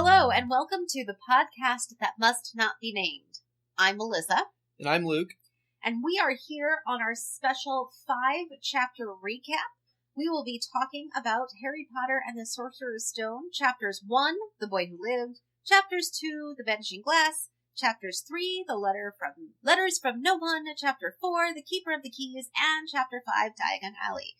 Hello, and welcome to the podcast that must not be named. I'm Melissa. And I'm Luke. And we are here on our special 5-chapter recap. We will be talking about Harry Potter and the Sorcerer's Stone, Chapters 1, The Boy Who Lived, Chapters 2, The Vanishing Glass, Chapters 3, Letters from No One, Chapter 4, The Keeper of the Keys, and Chapter 5, Diagon Alley.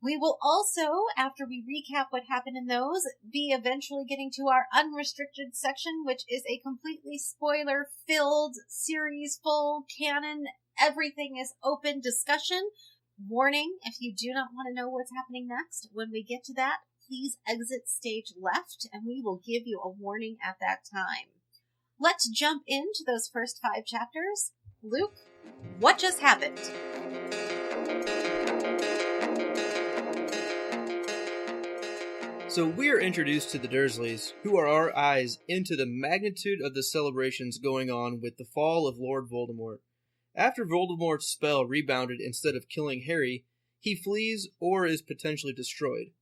We will also, after we recap what happened in those, be eventually getting to our unrestricted section, which is a completely spoiler-filled, series-full, canon, everything is open discussion. Warning, if you do not want to know what's happening next, when we get to that, please exit stage left, and we will give you a warning at that time. Let's jump into those first 5 chapters. Luke, what just happened? So we're introduced to the Dursleys, who are our eyes into the magnitude of the celebrations going on with the fall of Lord Voldemort. After Voldemort's spell rebounded instead of killing Harry, he flees or is potentially destroyed.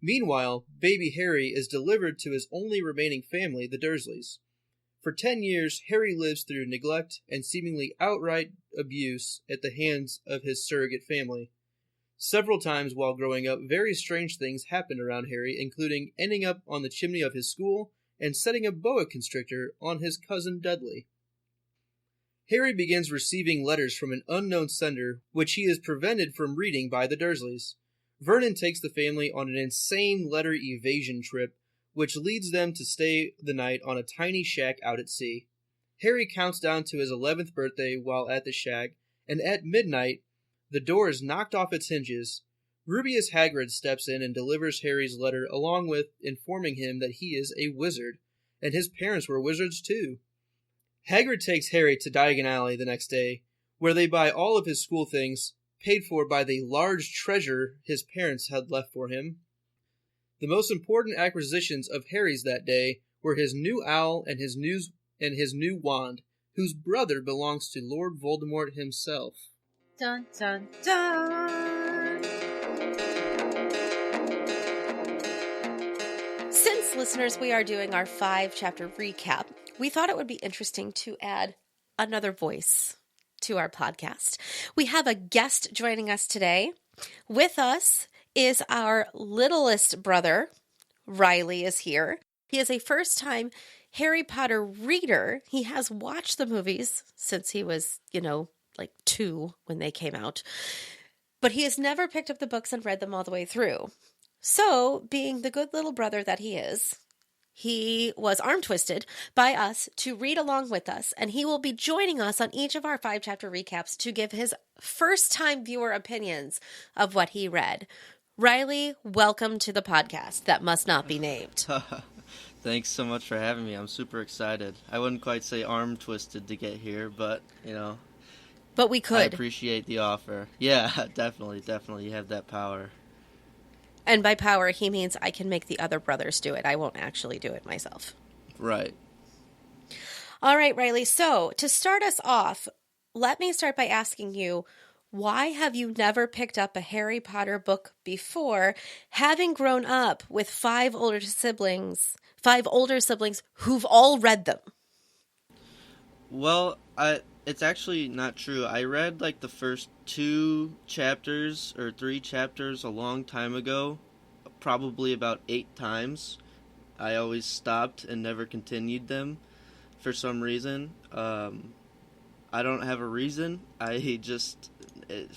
Meanwhile, baby Harry is delivered to his only remaining family, the Dursleys. For 10 years, Harry lives through neglect and seemingly outright abuse at the hands of his surrogate family. Several times while growing up, very strange things happened around Harry, including ending up on the chimney of his school and setting a boa constrictor on his cousin Dudley. Harry begins receiving letters from an unknown sender, which he is prevented from reading by the Dursleys. Vernon takes the family on an insane letter evasion trip, which leads them to stay the night on a tiny shack out at sea. Harry counts down to his 11th birthday while at the shack, and at midnight, the door is knocked off its hinges. Rubeus Hagrid steps in and delivers Harry's letter, along with informing him that he is a wizard, and his parents were wizards too. Hagrid takes Harry to Diagon Alley the next day, where they buy all of his school things, paid for by the large treasure his parents had left for him. The most important acquisitions of Harry's that day were his new owl and his new wand, whose brother belongs to Lord Voldemort himself. Dun, dun, dun. Since, listeners, we are doing our 5-chapter recap, we thought it would be interesting to add another voice to our podcast. We have a guest joining us today. With us is our littlest brother. Riley is here. He is a first-time Harry Potter reader. He has watched the movies since he was, like 2 when they came out. But he has never picked up the books and read them all the way through. So, being the good little brother that he is, he was arm-twisted by us to read along with us, and he will be joining us on each of our 5-chapter recaps to give his first-time viewer opinions of what he read. Riley, welcome to the podcast that must not be named. Thanks so much for having me. I'm super excited. I wouldn't quite say arm-twisted to get here, but, But we could. I appreciate the offer. Yeah, definitely. You have that power. And by power, he means I can make the other brothers do it. I won't actually do it myself. Right. All right, Riley. So, to start us off, let me start by asking you, why have you never picked up a Harry Potter book before, having grown up with 5 older siblings who've all read them? Well, it's actually not true. I read the first 2 chapters or 3 chapters a long time ago, probably about 8 times. I always stopped and never continued them for some reason. I don't have a reason.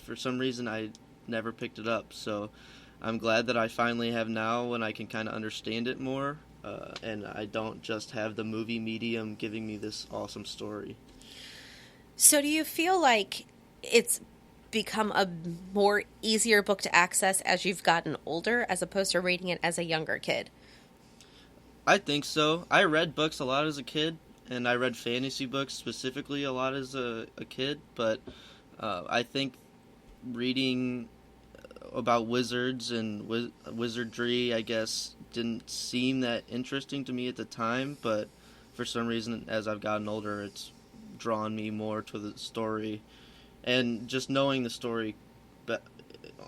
For some reason, I never picked it up. So I'm glad that I finally have now when I can kind of understand it more. And I don't just have the movie medium giving me this awesome story. So do you feel like it's become a more easier book to access as you've gotten older as opposed to reading it as a younger kid? I think so. I read books a lot as a kid, and I read fantasy books specifically a lot as a kid, but I think reading about wizards and wizardry, I guess, didn't seem that interesting to me at the time, but for some reason, as I've gotten older, it's drawn me more to the story. And just knowing the story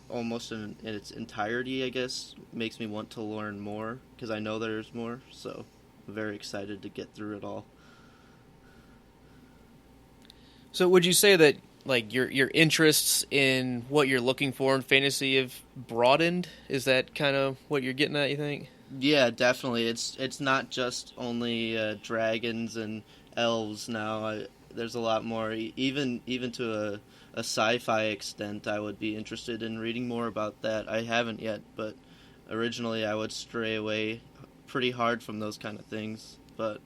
almost in its entirety, I guess, makes me want to learn more, because I know there's more, so very excited to get through it all. So would you say that like your interests in what you're looking for in fantasy have broadened? Is that kind of what you're getting at, you think? Yeah, definitely. It's not just only dragons and elves now. There's a lot more. Even to a sci-fi extent, I would be interested in reading more about that. I haven't yet, but originally I would stray away pretty hard from those kind of things. But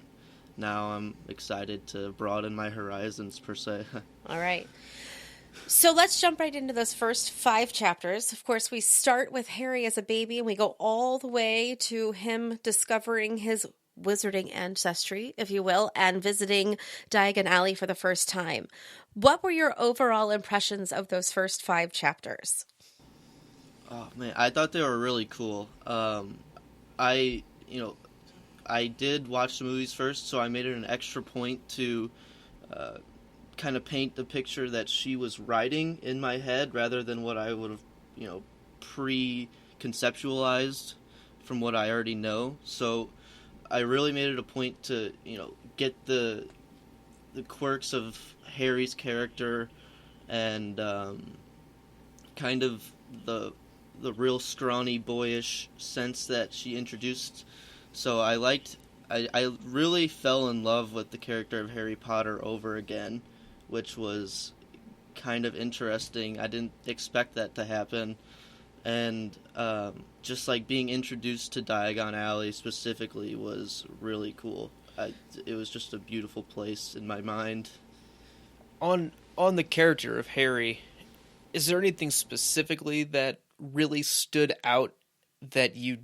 now I'm excited to broaden my horizons, per se. All right. So let's jump right into those first 5 chapters. Of course, we start with Harry as a baby and we go all the way to him discovering his wizarding ancestry, if you will, and visiting Diagon Alley for the first time. What were your overall impressions of those first 5 chapters? Oh man, I thought they were really cool. I I did watch the movies first, so I made it an extra point to kind of paint the picture that she was writing in my head rather than what I would have, pre-conceptualized from what I already know. So I really made it a point to, get the quirks of Harry's character and kind of the real scrawny, boyish sense that she introduced. So I really fell in love with the character of Harry Potter over again, which was kind of interesting. I didn't expect that to happen. And just like being introduced to Diagon Alley specifically was really cool. It was just a beautiful place in my mind. On the character of Harry, is there anything specifically that really stood out that you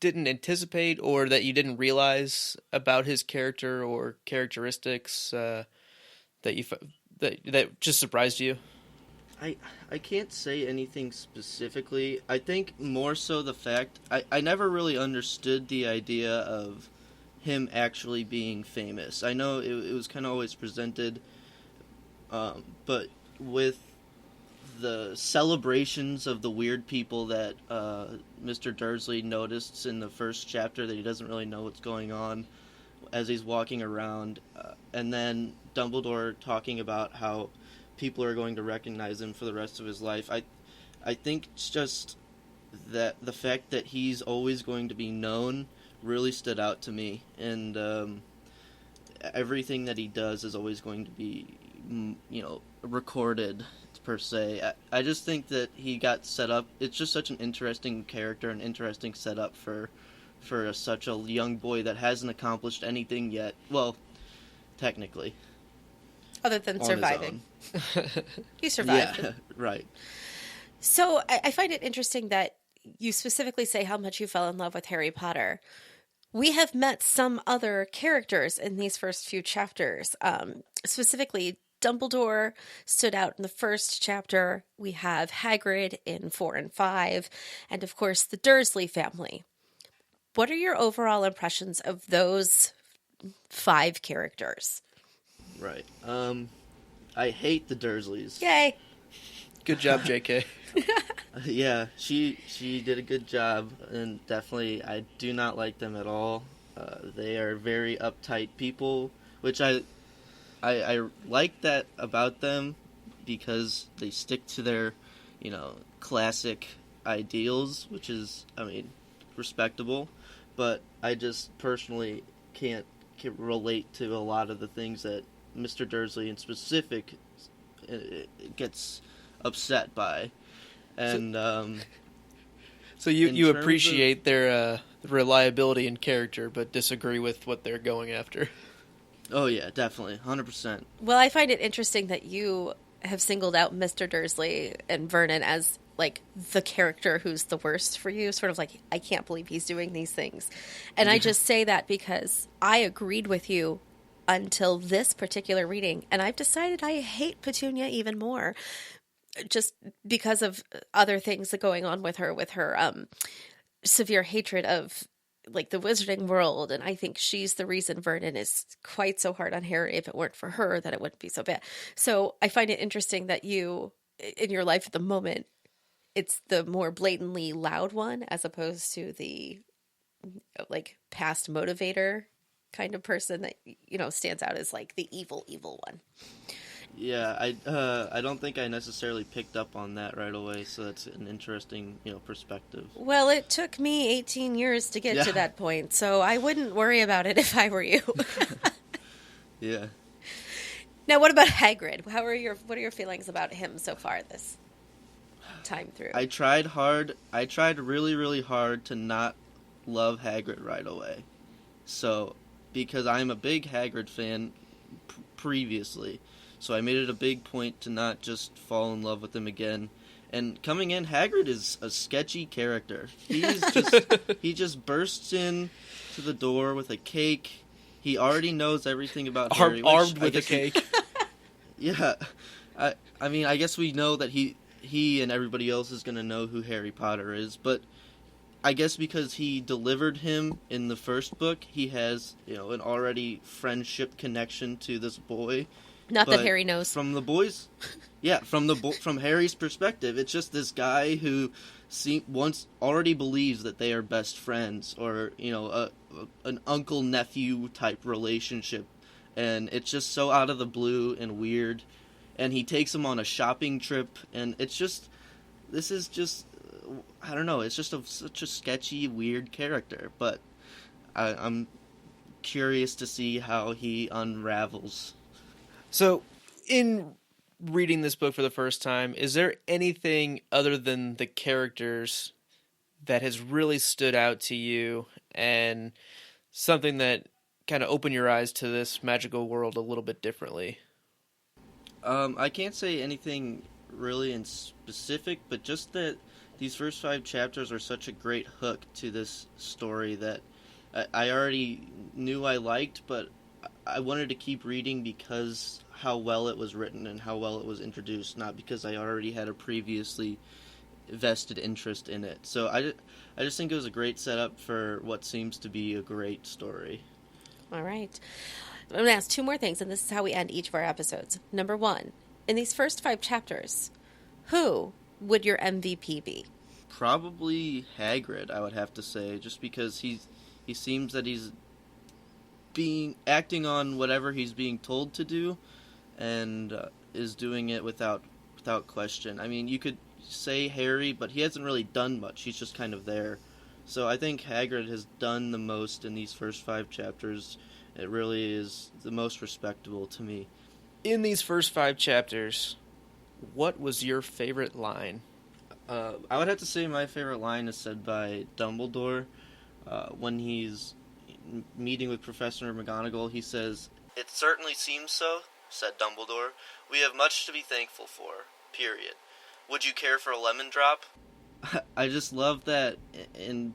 didn't anticipate or that you didn't realize about his character or characteristics that just surprised you? I can't say anything specifically. I think more so the fact I never really understood the idea of him actually being famous. I know it was kind of always presented, but with the celebrations of the weird people that Mr. Dursley noticed in the first chapter, that he doesn't really know what's going on as he's walking around, and then Dumbledore talking about how people are going to recognize him for the rest of his life. I think it's just that the fact that he's always going to be known really stood out to me, and everything that he does is always going to be, recorded, per se. I just think that he got set up. It's just such an interesting character, an interesting setup for such a young boy that hasn't accomplished anything yet. Well, technically. Other than surviving. He survived. Yeah, right. So I find it interesting that you specifically say how much you fell in love with Harry Potter. We have met some other characters in these first few chapters. Specifically, Dumbledore stood out in the first chapter. We have Hagrid in 4 and 5. And of course, the Dursley family. What are your overall impressions of those 5 characters? Right. I hate the Dursleys. Yay! Good job, JK. Yeah, she did a good job, and definitely I do not like them at all. They are very uptight people, which I like that about them because they stick to their, classic ideals, which is, respectable. But I just personally can't relate to a lot of the things that Mr. Dursley in specific gets upset by. And so you appreciate their reliability and character, but disagree with what they're going after. Oh yeah, definitely, 100%. Well, I find it interesting that you have singled out Mr. Dursley and Vernon as like the character who's the worst for you, sort of like, I can't believe he's doing these things. And I just say that because I agreed with you until this particular reading, and I've decided I hate Petunia even more, just because of other things that going on with her severe hatred of like the wizarding world. And I think she's the reason Vernon is quite so hard on Harry. If it weren't for her, that it wouldn't be so bad. So I find it interesting that you, in your life at the moment, it's the more blatantly loud one as opposed to the like past motivator kind of person that, stands out as like the evil one. Yeah, I don't think I necessarily picked up on that right away, so that's an interesting, perspective. Well, it took me 18 years to get to that point, so I wouldn't worry about it if I were you. Yeah. Now, what about Hagrid? What are your feelings about him so far this time through? I tried really, really hard to not love Hagrid right away. So, because I'm a big Hagrid fan previously, so I made it a big point to not just fall in love with him again. And coming in, Hagrid is a sketchy character. He just bursts in to the door with a cake. He already knows everything about Harry. Armed with a cake. Yeah. I mean, I guess we know that he and everybody else is going to know who Harry Potter is, but I guess because he delivered him in the first book, he has, an already friendship connection to this boy. Not that Harry knows. From the boys, yeah, from Harry's perspective, it's just this guy who once already believes that they are best friends, or an uncle-nephew type relationship, and it's just so out of the blue and weird. And he takes him on a shopping trip, and I don't know, it's just such a sketchy, weird character. But I'm curious to see how he unravels. So, in reading this book for the first time, is there anything other than the characters that has really stood out to you and something that kind of opened your eyes to this magical world a little bit differently? I can't say anything really in specific, but just that these first 5 chapters are such a great hook to this story that I already knew I liked, but I wanted to keep reading because how well it was written and how well it was introduced, not because I already had a previously vested interest in it. So I just think it was a great setup for what seems to be a great story. All right. I'm going to ask 2 more things, and this is how we end each of our episodes. Number 1, in these first 5 chapters, who would your MVP be? Probably Hagrid, I would have to say, just because he seems that he's acting on whatever he's being told to do, and is doing it without question. I mean, you could say Harry, but he hasn't really done much. He's just kind of there. So I think Hagrid has done the most in these first 5 chapters. It really is the most respectable to me. In these first 5 chapters, what was your favorite line? I would have to say my favorite line is said by Dumbledore when he's meeting with Professor McGonagall. He says, "It certainly seems so," said Dumbledore. "We have much to be thankful for, period. Would you care for a lemon drop?" I just love that in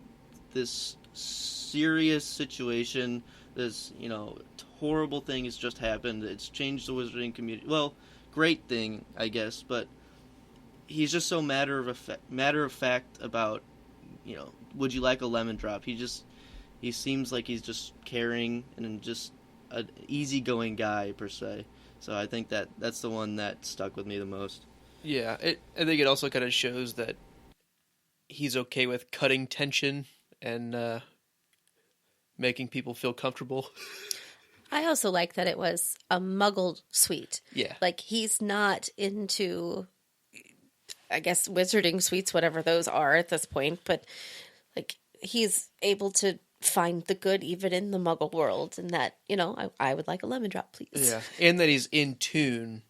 this serious situation, this, horrible thing has just happened. It's changed the wizarding community. Well, great thing, I guess, but he's just so matter of fact about, would you like a lemon drop? He seems like he's just caring and just an easygoing guy, per se. So I think that's the one that stuck with me the most. Yeah, I think it also kind of shows that he's okay with cutting tension and making people feel comfortable. I also like that it was a muggle suite. Yeah. Like, he's not into, I guess, wizarding suites, whatever those are at this point, but, like, he's able to find the good even in the muggle world, and that, I would like a lemon drop, please. Yeah, and that he's in tune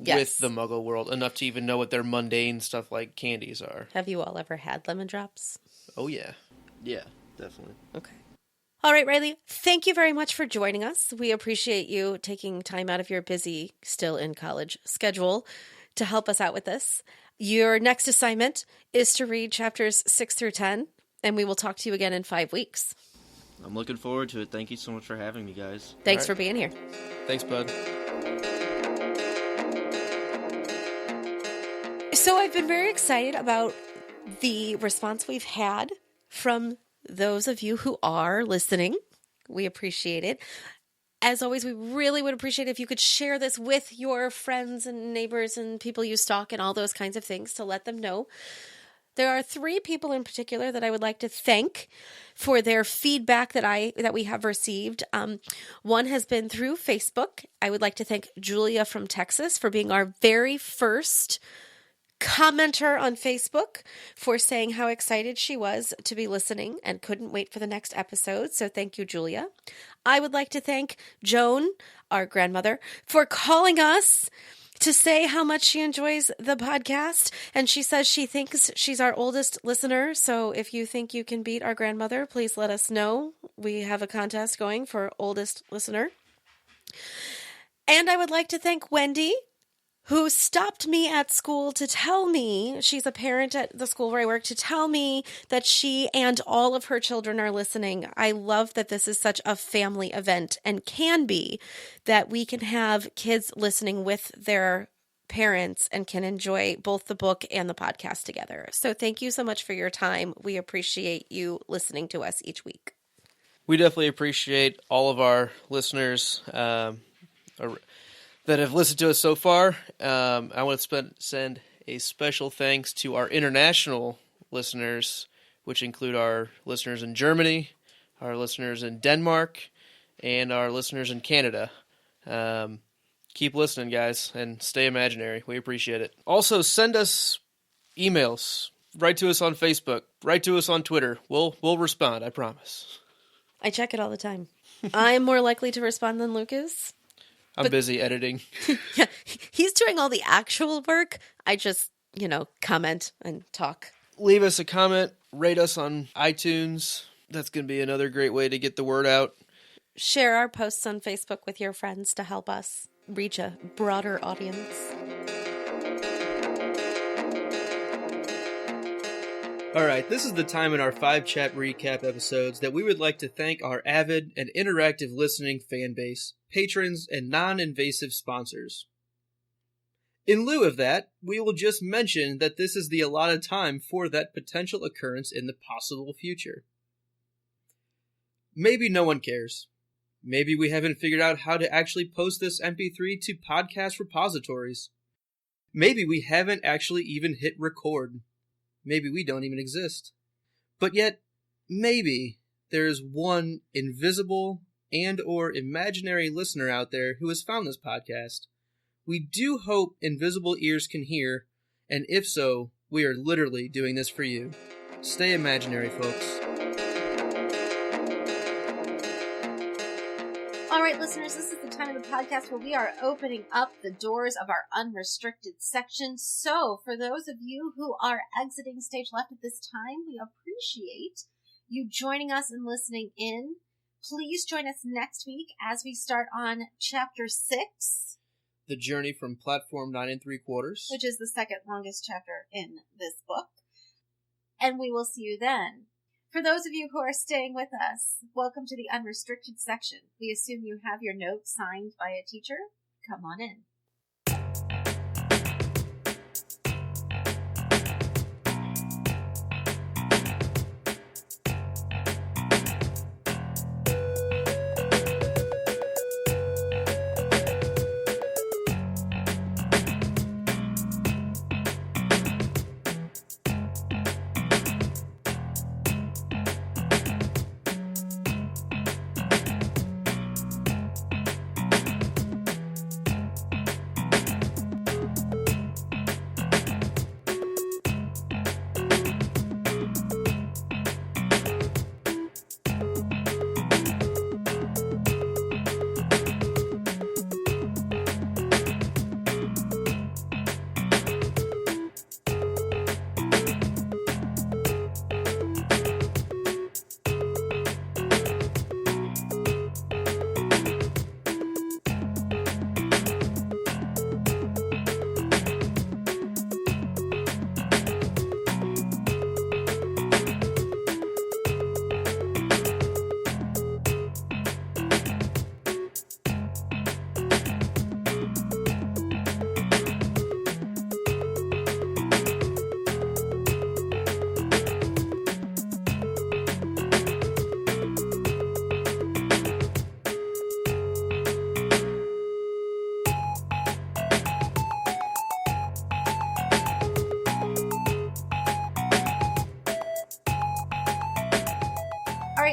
Yes. with the muggle world enough to even know what their mundane stuff like candies are. Have you all ever had lemon drops? Oh, yeah. Yeah, definitely. Okay. All right, Riley, thank you very much for joining us. We appreciate you taking time out of your busy, still in college schedule to help us out with this. Your next assignment is to read chapters 6 through 10, and we will talk to you again in 5 weeks. I'm looking forward to it. Thank you so much for having me, guys. Thanks All right. for being here. Thanks, bud. So I've been very excited about the response we've had from those of you who are listening. We appreciate it. As always, we really would appreciate it if you could share this with your friends and neighbors and people you stalk and all those kinds of things to let them know There are 3 people in particular that I would like to thank for their feedback that we have received. One has been through Facebook. I would like to thank Julia from Texas for being our very first commenter on Facebook, for saying how excited she was to be listening and couldn't wait for the next episode. So thank you, Julia. I would like to thank Joan, our grandmother, for calling us to say how much she enjoys the podcast. And she says she thinks she's our oldest listener. So if you think you can beat our grandmother, please let us know. We have a contest going for oldest listener. And I would like to thank Wendy, who stopped me at school to tell me, she's a parent at the school where I work, to tell me that she and all of her children are listening. I love that this is such a family event, and can be, that we can have kids listening with their parents and can enjoy both the book and the podcast together. So thank you so much for your time. We appreciate you listening to us each week. We definitely appreciate all of our listeners that have listened to us so far. I want to send a special thanks to our international listeners, which include our listeners in Germany, our listeners in Denmark, and our listeners in Canada. Keep listening, guys, and stay imaginary. We appreciate it. Also, send us emails. Write to us on Facebook. Write to us on Twitter. We'll respond, I promise. I check it all the time. I'm more likely to respond than Luke is. I'm busy editing. Yeah, he's doing all the actual work. I just, comment and talk. Leave us a comment. Rate us on iTunes. That's going to be another great way to get the word out. Share our posts on Facebook with your friends to help us reach a broader audience. All right, this is the time in our 5 Chap recap episodes that we would like to thank our avid and interactive listening fan base, patrons, and non-invasive sponsors. In lieu of that, we will just mention that this is the allotted time for that potential occurrence in the possible future. Maybe no one cares. Maybe we haven't figured out how to actually post this MP3 to podcast repositories. Maybe we haven't actually even hit record. Maybe we don't even exist. But yet, maybe there is one invisible and or imaginary listener out there who has found this podcast. We do hope invisible ears can hear, and if so, we are literally doing this for you. Stay imaginary, folks. All right, listeners, this is the time of the podcast where we are opening up the doors of our unrestricted section. So, for those of you who are exiting stage left at this time, we appreciate you joining us and listening in. Please join us next week as we start on Chapter 6. The Journey from Platform 9 3/4. Which is the second longest chapter in this book. And we will see you then. For those of you who are staying with us, welcome to the unrestricted section. We assume you have your notes signed by a teacher. Come on in.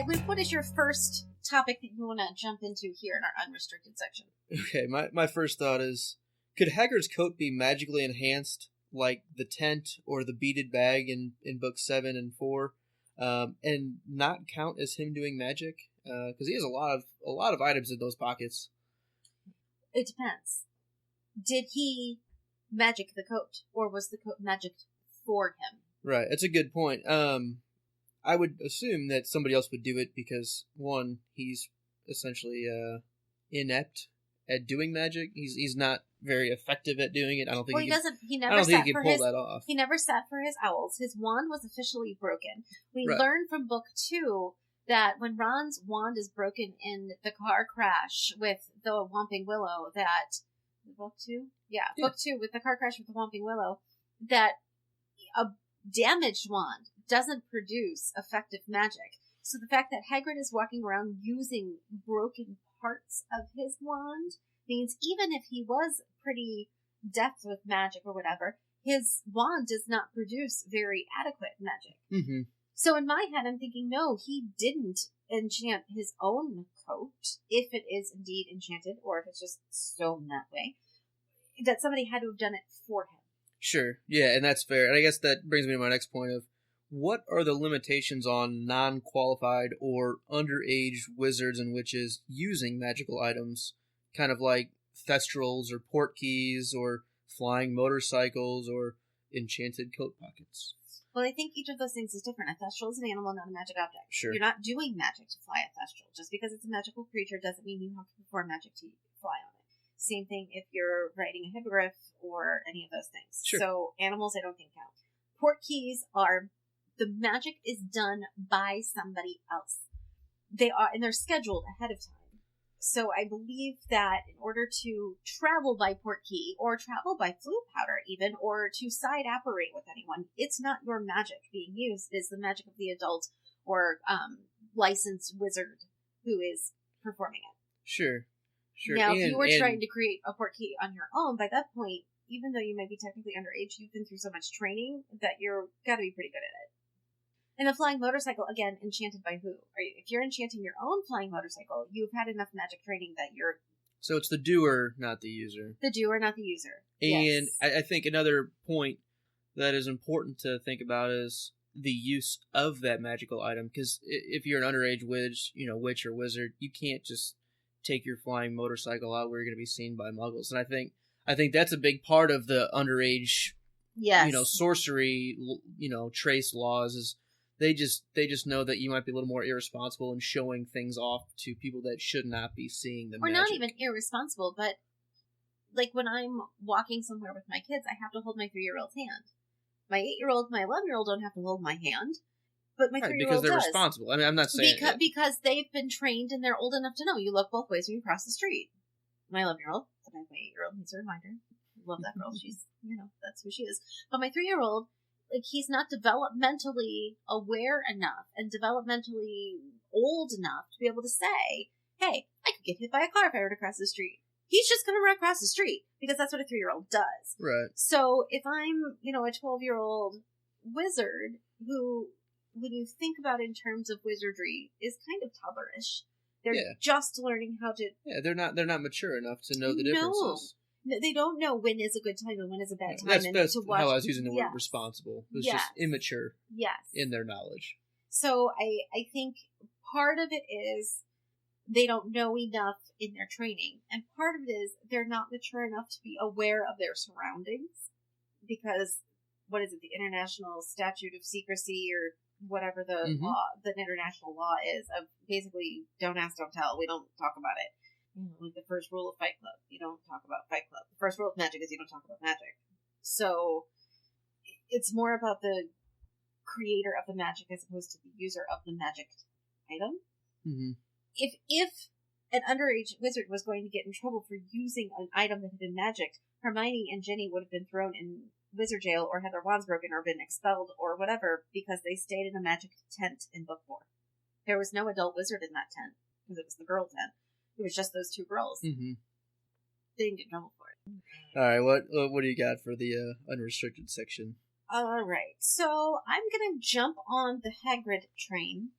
right, what is your first topic that you want to jump into here in our unrestricted section? Okay, my first thought is, could Hagrid's coat be magically enhanced like the tent or the beaded bag in book 7 and 4, and not count as him doing magic? Because he has a lot of items in those pockets. It depends. Did he magic the coat, or was the coat magicked for him? Right, that's a good point. I would assume that somebody else would do it because, one, he's essentially inept at doing magic. He's not very effective at doing it. I don't think he never I don't think sat he for can his pull that off. He never sat for his owls. His wand was officially broken. We Right. learned from book 2 that when Ron's wand is broken in the car crash with the Whomping Willow, that book 2? Yeah, book 2 with the car crash with the Whomping Willow, that a damaged wand doesn't produce effective magic. So the fact that Hagrid is walking around using broken parts of his wand means even if he was pretty deft with magic or whatever, his wand does not produce very adequate magic. Mm-hmm. So in my head, I'm thinking, no, he didn't enchant his own coat, if it is indeed enchanted, or if it's just sewn that way, that somebody had to have done it for him. Sure, yeah, and that's fair. And I guess that brings me to my next point of, what are the limitations on non-qualified or underage wizards and witches using magical items, kind of like thestrals or portkeys or flying motorcycles or enchanted coat pockets? Well, I think each of those things is different. A thestral is an animal, not a magic object. Sure. You're not doing magic to fly a thestral. Just because it's a magical creature doesn't mean you have to perform magic to fly on it. Same thing if you're writing a hippogriff or any of those things. Sure. So animals I don't think count. Portkeys are, the magic is done by somebody else. They are, and they're scheduled ahead of time. So I believe that in order to travel by portkey, or travel by flute powder even, or to side apparate with anyone, it's not your magic being used. It is the magic of the adult or licensed wizard who is performing it. Sure. Now, if you were trying to create a portkey on your own, by that point, even though you might be technically underage, you've been through so much training that you're got to be pretty good at it. And a flying motorcycle, again, enchanted by who? If you're enchanting your own flying motorcycle, you've had enough magic training that you're... So it's the doer, not the user. The doer, not the user. And yes. I think another point that is important to think about is the use of that magical item. Because if you're an underage witch or wizard, you can't just take your flying motorcycle out where you're going to be seen by muggles. And I think that's a big part of the underage, sorcery, trace laws is they just know that you might be a little more irresponsible in showing things off to people that should not be seeing them. Or not even irresponsible, but like when I'm walking somewhere with my kids, I have to hold my 3-year-old's hand. My 8-year-old, my 11-year-old don't have to hold my hand. But my 3-year-old because they're does. responsible. I mean, I'm not saying... Because they've been trained and they're old enough to know you look both ways when you cross the street. My 11-year-old, sometimes my 8-year-old, needs a reminder. I love that girl. She's, that's who she is. But my 3-year-old, like, he's not developmentally aware enough and developmentally old enough to be able to say, hey, I could get hit by a car if I were to cross the street. He's just going to run across the street because that's what a 3-year-old does. Right. So if I'm, a 12-year-old wizard who... when you think about it in terms of wizardry, is kind of toddlerish. They're just learning how to... Yeah, they're not mature enough to know the differences. No, they don't know when is a good time and when is a bad time. That's to watch. how I was using the word responsible. It was just immature in their knowledge. So I think part of it is they don't know enough in their training. And part of it is they're not mature enough to be aware of their surroundings. Because, what is it, the International Statute of Secrecy or... whatever the law, the international law is of basically don't ask, don't tell. We don't talk about it. Like the first rule of Fight Club, you don't talk about Fight Club. The first rule of magic is you don't talk about magic. So it's more about the creator of the magic as opposed to the user of the magic item. Mm-hmm. If an underage wizard was going to get in trouble for using an item that had been magicked, Hermione and Ginny would have been thrown in wizard jail or had their wands broken or been expelled or whatever because they stayed in a magic tent in book 4. There was no adult wizard in that tent because it was the girl tent. It was just those 2 girls. Mm-hmm. They didn't get in trouble for it. All right, what do you got for the unrestricted section? All right, so I'm gonna jump on the Hagrid train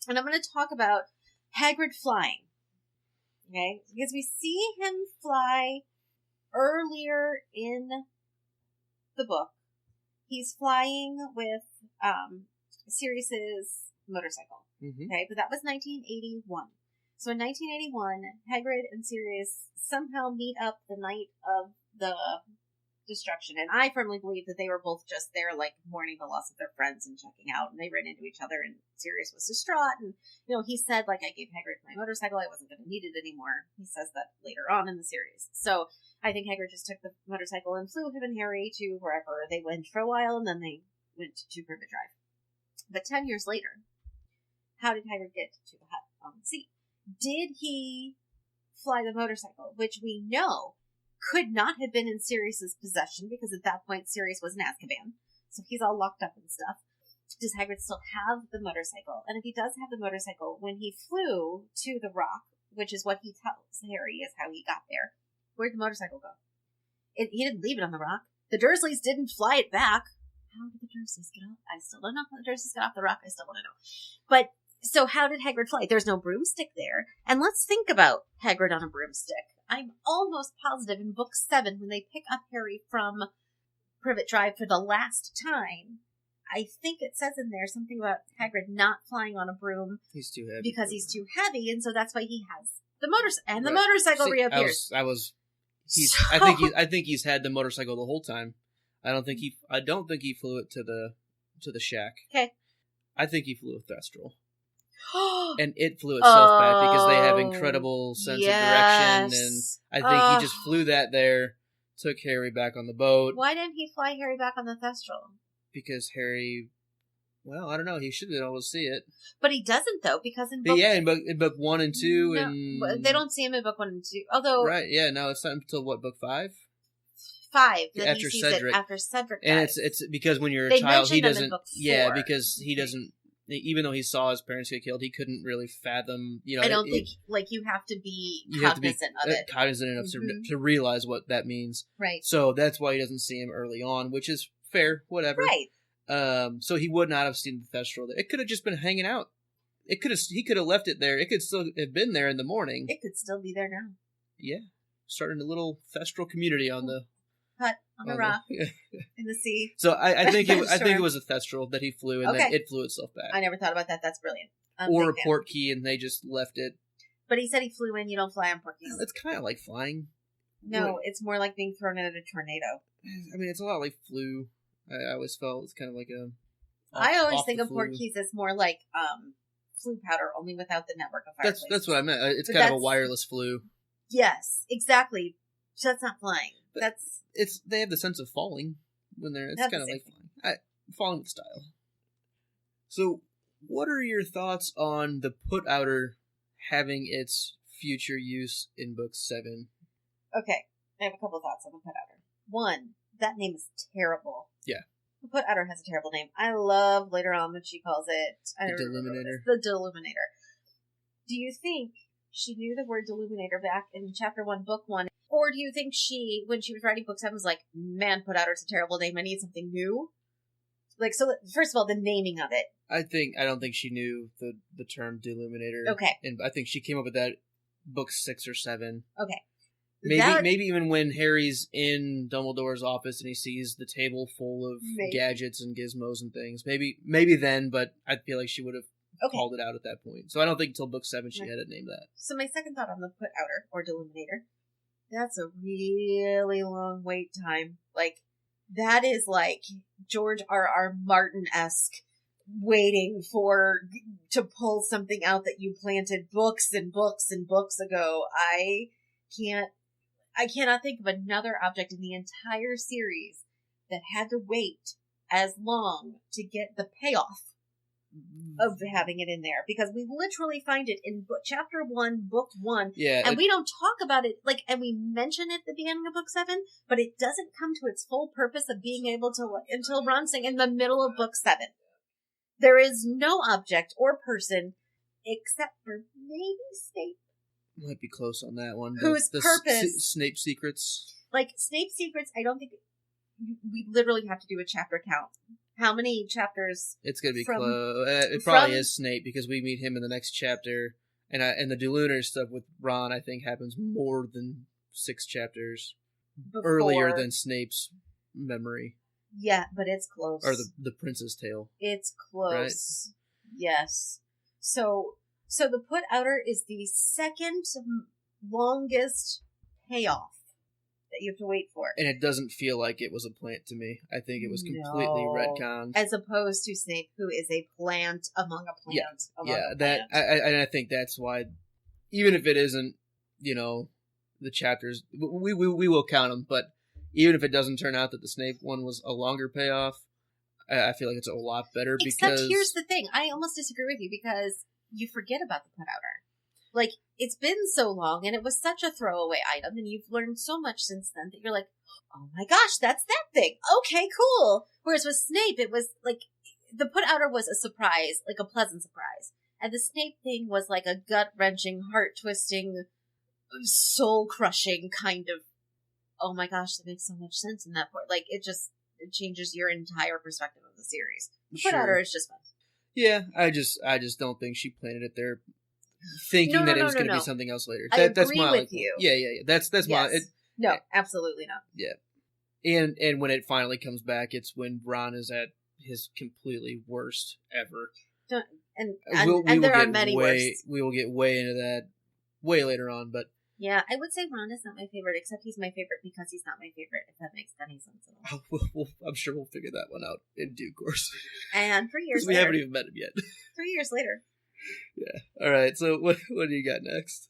And I'm going to talk about Hagrid flying. Okay? Because we see him fly earlier in the book. He's flying with Sirius's motorcycle. Mm-hmm. Okay? But that was 1981. So in 1981, Hagrid and Sirius somehow meet up the night of the destruction. And I firmly believe that they were both just there, like, mourning the loss of their friends and checking out. And they ran into each other, and Sirius was distraught. And, he said, like, I gave Hagrid my motorcycle. I wasn't going to need it anymore. He says that later on in the series. So I think Hagrid just took the motorcycle and flew him and Harry to wherever they went for a while, and then they went to Privet Drive. But 10 years later, how did Hagrid get to the hut on the sea? Did he fly the motorcycle, which we know could not have been in Sirius's possession, because at that point Sirius was in Azkaban, so he's all locked up and stuff. Does Hagrid still have the motorcycle? And if he does have the motorcycle, when he flew to the rock, which is what he tells Harry is how he got there, where'd the motorcycle go? He didn't leave it on the rock. The Dursleys didn't fly it back. How did the Dursleys get off? I still don't know how the Dursleys got off the rock. I still want to know. But so how did Hagrid fly? There's no broomstick there. And let's think about Hagrid on a broomstick. I'm almost positive in book 7, when they pick up Harry from Privet Drive for the last time, I think it says in there something about Hagrid not flying on a broom. He's too heavy. Because he's too heavy, and so that's why he has the motorcycle. And the motorcycle reappears. I think he's had the motorcycle the whole time. I don't think he flew it to the shack. Okay. I think he flew a Thestral. And it flew itself back because they have incredible sense of direction, and I think he just flew that there, took Harry back on the boat. Why didn't he fly Harry back on the Thestral? Because Harry, well, I don't know, he should have been able to see it. But he doesn't, though, because in book... in book 1 and 2, no, and... they don't see him in book 1 and 2, although... Right, yeah, no, it's not until, what, book 5? 5, that after he sees Cedric. it after Cedric dies. And it's because when you're a they child, he doesn't... Yeah, because he doesn't... Even though he saw his parents get killed, he couldn't really fathom, I don't think, you have to be cognizant of it. Cognizant enough to realize what that means. Right. So that's why he doesn't see him early on, which is fair, whatever. Right. So he would not have seen the Thestral. It could have just been hanging out. He could have left it there. It could still have been there in the morning. It could still be there now. Yeah. Starting a little Thestral community on the... hut on a rock in the sea. So I think it was a Thestral that he flew, and then it flew itself back. I never thought about that. That's brilliant. Or a portkey, and they just left it. But he said he flew in. You don't fly on portkeys. It's kind of like flying. No, it's more like being thrown into a tornado. I mean, it's a lot like flu. I always felt it's kind of like a... I always think of portkeys as more like flu powder, only without the network of fireplaces. That's what I meant. It's kind of a wireless flu. Yes, exactly. So that's not flying. But they have the sense of falling when they're... It's kind of like flying. Falling with style. So, what are your thoughts on the put outer having its future use in book 7? Okay, I have a couple of thoughts on the put outer. One, that name is terrible. Yeah. The put outer has a terrible name. I love later on when she calls it... The Deluminator. The Deluminator. Do you think she knew the word Deluminator back in chapter 1, book 1? Or do you think she, when she was writing book 7, was like, man, put outer's a terrible name. I need something new? Like, so, first of all, the naming of it. I don't think she knew the term Deluminator. Okay. And I think she came up with that book 6 or 7. Okay. Maybe even when Harry's in Dumbledore's office and he sees the table full of gadgets and gizmos and things. Maybe then, but I feel like she would have called it out at that point. So I don't think until book 7 she had to name that. So my second thought on the put outer, or Deluminator, that's a really long wait time. Like, that is like George R.R. Martin-esque waiting to pull something out that you planted books and books and books ago. I cannot think of another object in the entire series that had to wait as long to get the payoff of having it in there, because we literally find it in chapter 1, book 1, and we don't talk about it, and we mention it at the beginning of book 7, but it doesn't come to its full purpose of being able to until Ronsing in the middle of book 7. There is no object or person except for maybe Snape. Might be close on that one. Whose purpose... Snape secrets. Like, Snape secrets, I don't think... we literally have to do a chapter count. How many chapters? It's gonna be From- close. It probably from- is Snape because we meet him in the next chapter, and the DeLunar stuff with Ron I think happens more than 6 chapters earlier before- than Snape's memory Yeah, but it's close. or the Prince's Tale. It's close. Yes. So the put outer is the second longest payoff that you have to wait for. And it doesn't feel like it was a plant to me. I think it was completely No. retconned. As opposed to Snape, who is a plant among a plant. Among Yeah, a that plant. I think that's why, even if it isn't, the chapters, we will count them. But even if it doesn't turn out that the Snape one was a longer payoff, I feel like it's a lot better. Except because here's the thing. I almost disagree with you because you forget about the put outer. Like, it's been so long and it was such a throwaway item and you've learned so much since then that you're like, oh my gosh, that's that thing. Okay, cool. Whereas with Snape, it was like, the put outer was a surprise, like a pleasant surprise. And the Snape thing was like a gut-wrenching, heart-twisting, soul-crushing kind of, oh my gosh, that makes so much sense in that part. Like, it changes your entire perspective of the series. The put outer is just fun. Yeah, I just don't think she planted it there, thinking that it was going to be something else later. That's agree my with you. Yeah. That's my. Yes. No, absolutely not. And when it finally comes back, it's when Ron is at his completely worst ever. And We there will are get many worse. We will get way into that way later on, but Yeah, I would say Ron is not my favorite, except he's my favorite because he's not my favorite, if that makes any sense at all. I'm sure we'll figure that one out in due course. And 3 years Because we later. haven't even met him yet. 3 years later. Yeah. All right. So what do you got next?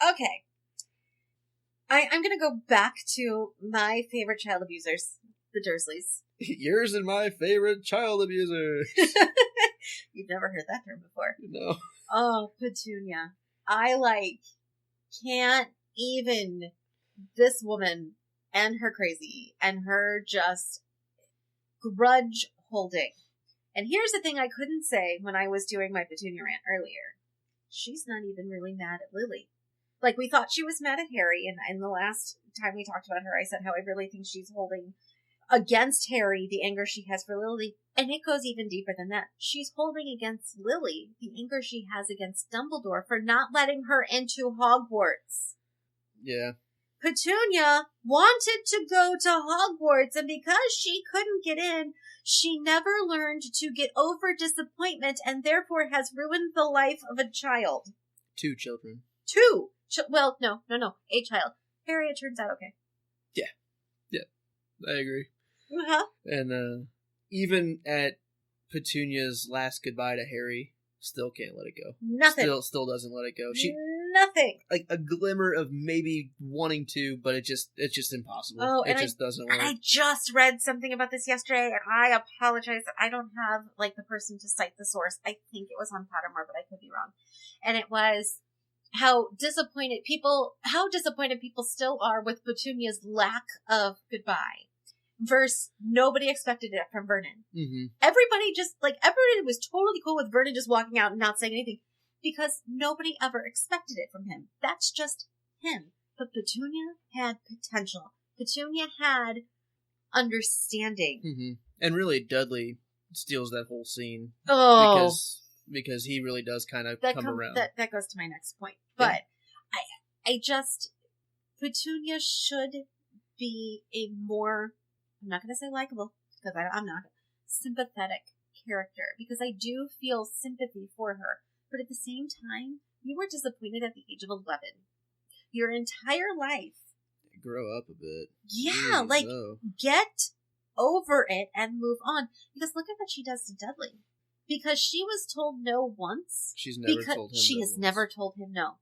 Okay. I'm going to go back to my favorite child abusers, the Dursleys. Yours and my favorite child abuser. You've never heard that term before. No. Oh, Petunia. I can't even, this woman and her crazy and her just grudge holding. And here's the thing I couldn't say when I was doing my Petunia rant earlier. She's not even really mad at Lily. Like, we thought she was mad at Harry, and in the last time we talked about her, I said how I really think she's holding against Harry the anger she has for Lily, and it goes even deeper than that. She's holding against Lily the anger she has against Dumbledore for not letting her into Hogwarts. Yeah. Petunia wanted to go to Hogwarts, and because she couldn't get in, she never learned to get over disappointment and therefore has ruined the life of a child. 2 children. 2! Well, no. A child. Harry, it turns out okay. Yeah. I agree. Uh-huh. And even at Petunia's last goodbye to Harry, still can't let it go. Nothing. Still doesn't let it go. She Nothing. like a glimmer of maybe wanting to, but it's just impossible. Oh, it just doesn't work. And I just read something about this yesterday, and I apologize that I don't have the person to cite the source. I think it was on Pottermore, but I could be wrong. And it was how disappointed people still are with Petunia's lack of goodbye. Versus nobody expected it from Vernon. Mm-hmm. Everybody everybody was totally cool with Vernon just walking out and not saying anything because nobody ever expected it from him. That's just him. But Petunia had potential. Petunia had understanding. Mm-hmm. And really, Dudley steals that whole scene. Oh, because he really does kind of come around. That goes to my next point. But yeah. Petunia should be a more, I'm not going to say likable, because I'm not, sympathetic character, because I do feel sympathy for her. But at the same time, you were disappointed at the age of 11. Your entire life. Grow up a bit. Yeah, Jeez, get over it and move on. Because look at what she does to Dudley. Because she was told no once. She's never told him no. She has never told him no.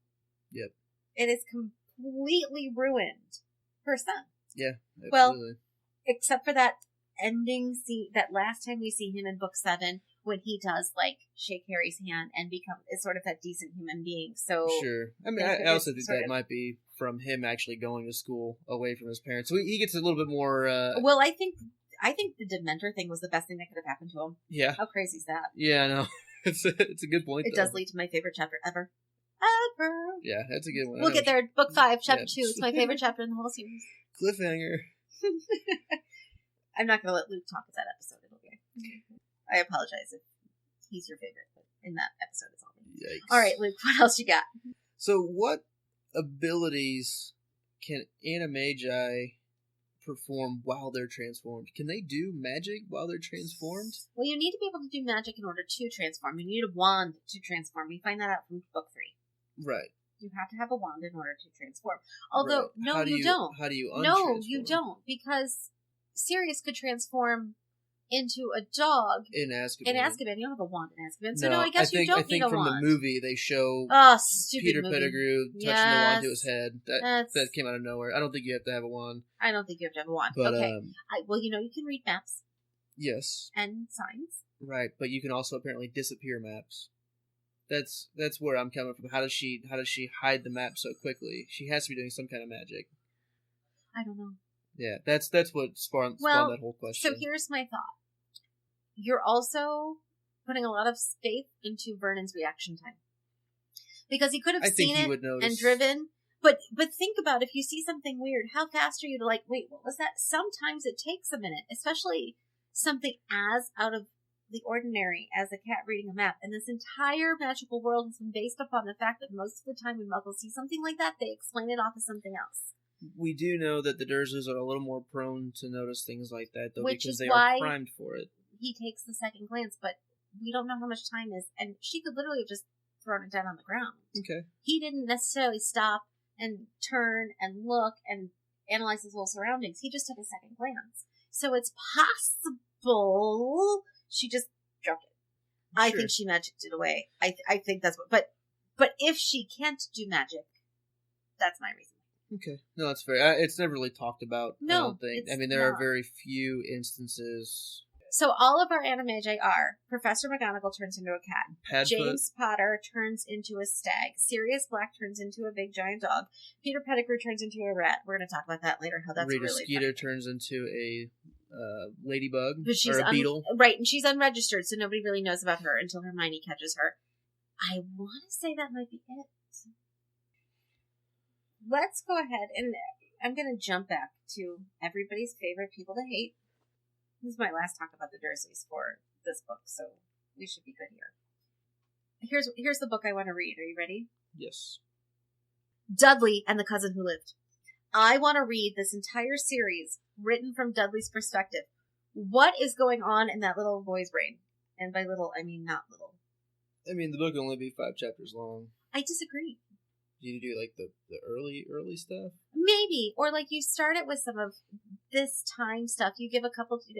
Yep. It has completely ruined her son. Yeah, absolutely. Well, except for that ending scene, that last time we see him in book 7, when he does shake Harry's hand and is sort of that decent human being. So sure. I mean, I also think that might be from him actually going to school away from his parents. So he gets a little bit more. Well, I think the Dementor thing was the best thing that could have happened to him. Yeah. How crazy is that? Yeah, I know. It's a good point. It does lead to my favorite chapter ever. Yeah, that's a good one. We'll get there. Book 5, chapter 2. It's my favorite chapter in the whole series. Cliffhanger. I'm not going to let Luke talk in that episode. It'll be. I apologize if he's your favorite, but in that episode, it's all me. Yikes. All right, Luke, what else you got? So, what abilities can animagi perform while they're transformed? Can they do magic while they're transformed? Well, you need to be able to do magic in order to transform. You need a wand to transform. We find that out from book 3. Right. You have to have a wand in order to transform. Although, Right. no, How do you don't. How do you untransform? No, you don't, because Sirius could transform into a dog In Azkaban. in Azkaban. You don't have a wand in Azkaban, so No, I guess you don't I think need a from wand. the movie they show Oh, stupid Peter movie. Pettigrew touching the Yes. wand to his head. That came out of nowhere. I don't think you have to have a wand. I don't think you have to have a wand. But, okay. Well, you can read maps yes. and signs. Right, but you can also apparently disappear maps. That's where I'm coming from. How does she hide the map so quickly? She has to be doing some kind of magic. I don't know. Yeah, that's what spawned that whole question. So here's my thought. You're also putting a lot of faith into Vernon's reaction time. Because he could have seen it and driven. But think about if you see something weird, how fast are you to wait, what was that? Sometimes it takes a minute, especially something as out of the ordinary as a cat reading a map. And this entire magical world has been based upon the fact that most of the time when muggles see something like that, they explain it off as something else. We do know that the Dursleys are a little more prone to notice things like that, though, Which because is they why are primed for it. He takes the second glance, but we don't know how much time is. And she could literally have just thrown it down on the ground. Okay. He didn't necessarily stop and turn and look and analyze his whole surroundings. He just took a second glance. So it's possible she just dropped it. I think she magicked it away. I think that's what. But if she can't do magic, that's my reason. Okay. No, that's fair. It's never really talked about. No, I don't think. I mean, there are very few instances. So all of our animagi are Professor McGonagall turns into a cat. Padfoot. James Potter turns into a stag. Sirius Black turns into a big giant dog. Peter Pettigrew turns into a rat. We're going to talk about that later, how that's Rita really Skeeter funny. turns into a ladybug She's or a beetle. Right, and she's unregistered, so nobody really knows about her until Hermione catches her. I want to say that might be it. Let's go ahead, and I'm going to jump back to everybody's favorite people to hate. This is my last talk about the Dursleys for this book, so we should be good here. Here's the book I want to read. Are you ready? Yes. Dudley and the Cousin Who Lived. I want to read this entire series written from Dudley's perspective. What is going on in that little boy's brain? And by little, I mean not little. I mean, the book will only be 5 chapters long. I disagree. Do you do, the early stuff? Maybe. Or, you start it with some of this time stuff. You give a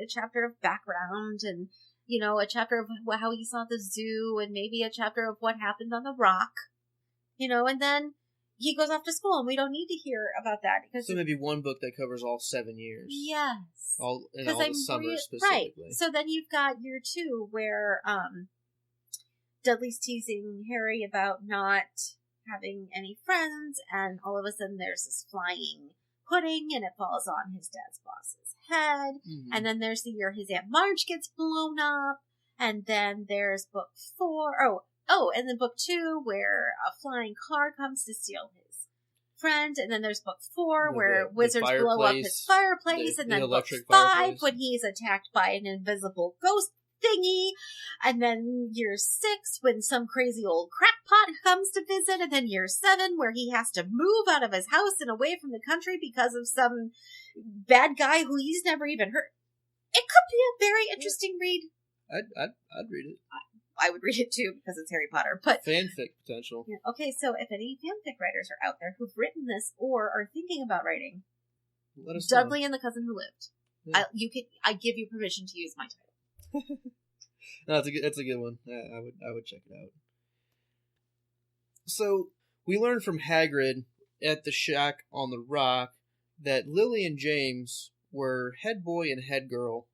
chapter of background and, a chapter of how he saw the zoo and maybe a chapter of what happened on the rock. And then he goes off to school and we don't need to hear about that. So maybe one book that covers all 7 years. Yes. All the summers specifically. Right. So then you've got year 2 where Dudley's teasing Harry about not having any friends, and all of a sudden there's this flying pudding and it falls on his dad's boss's head. Mm-hmm. And then there's the year his Aunt Marge gets blown up, and then there's book 4. And then book 2 where a flying car comes to steal his friend, and then there's book 4 where wizards blow up his fireplace, and then book 5 when he's attacked by an invisible ghost thingy, and then year 6 when some crazy old crackpot comes to visit, and then year 7 where he has to move out of his house and away from the country because of some bad guy who he's never even heard. It could be a very interesting read. I'd read it. I would read it too because it's Harry Potter. But fanfic potential. Yeah, okay, so if any fanfic writers are out there who've written this or are thinking about writing, let us Dudley know. and the Cousin Who Lived. Yeah. I give you permission to use my title. No, that's a good one. I would check it out. So we learned from Hagrid at the shack on the rock that Lily and James were head boy and head girl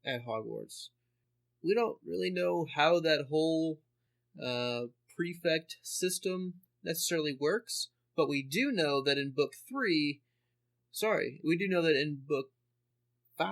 at Hogwarts. We don't really know how that whole prefect system necessarily works, but we do know that in book 5.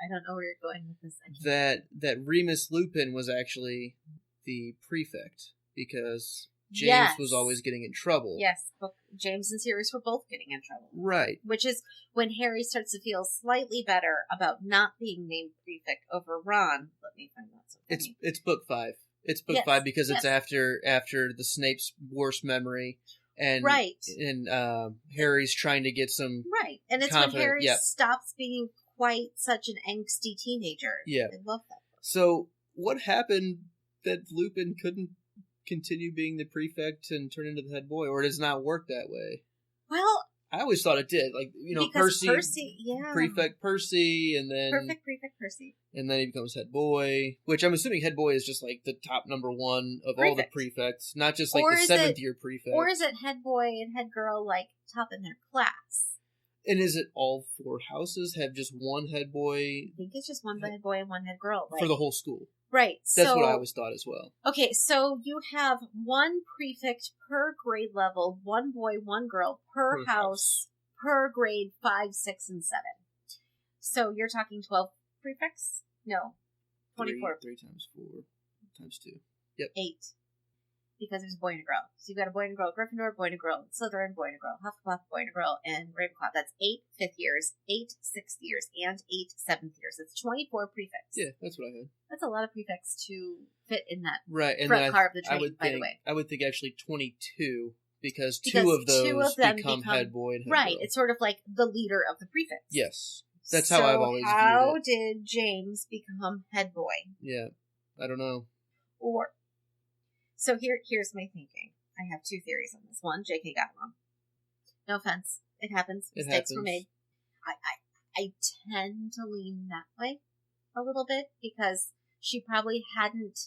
I don't know where you're going with this. That Remus Lupin was actually the prefect, because James was always getting in trouble. Yes, James and Sirius were both getting in trouble. Right. Which is when Harry starts to feel slightly better about not being named prefect over Ron. Let me find that. So it's book 5. It's book 5 because it's after the Snape's worst memory. And Harry's trying to get some and it's when Harry stops being quite such an angsty teenager. Yeah, I love that. So what happened that Lupin couldn't continue being the prefect and turn into the head boy, or does it not work that way? Well, I always thought it did. Like, Percy, prefect Percy, and then perfect prefect Percy, and then he becomes head boy. Which I'm assuming head boy is just like the top number 1 of all the prefects, not just like the 7th year prefect. Or is it head boy and head girl like top in their class? And is it all 4 houses have just one head boy? I think it's just one head boy and one head girl for the whole school. Right. That's what I always thought as well. Okay, so you have one prefect per grade level, one boy, one girl per house, per grade 5, 6, and 7. So you're talking 12 prefects? No. 24. 3 times 4 times 2. Yep. 8. Because there's a boy and a girl. So you've got a boy and a girl Gryffindor, boy and a girl Slytherin, boy and a girl Hufflepuff, boy and a girl, and Ravenclaw. That's 8 5th years, 8 6th years, and 8 7th years. That's 24 prefects. Yeah, that's what I had. That's a lot of prefects to fit in that and front car of the train, by the way. I would think actually 22, because 2 of those become head boy and head girl. It's sort of like the leader of the prefects. Yes. That's how I've always viewed it. How did James become head boy? Yeah, I don't know. So here's my thinking. I have 2 theories on this. One, JK got it wrong. No offense. It happens. Mistakes were made. I tend to lean that way a little bit because she probably hadn't,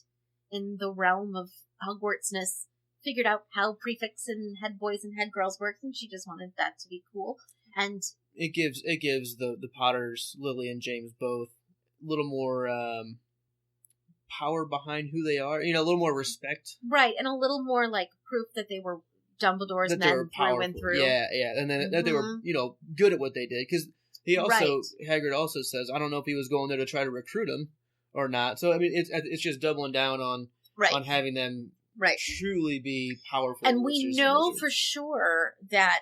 in the realm of Hogwartsness, figured out how prefects and head boys and head girls worked, and she just wanted that to be cool. And it gives the Potters, Lily and James both, a little more power behind who they are, a little more respect. Right, and a little more like proof that they were Dumbledore's men through and through. Yeah, and then that they were, good at what they did. Because Hagrid also says, I don't know if he was going there to try to recruit him or not. So, I mean, it's just doubling down on having them truly be powerful. And we know for sure that,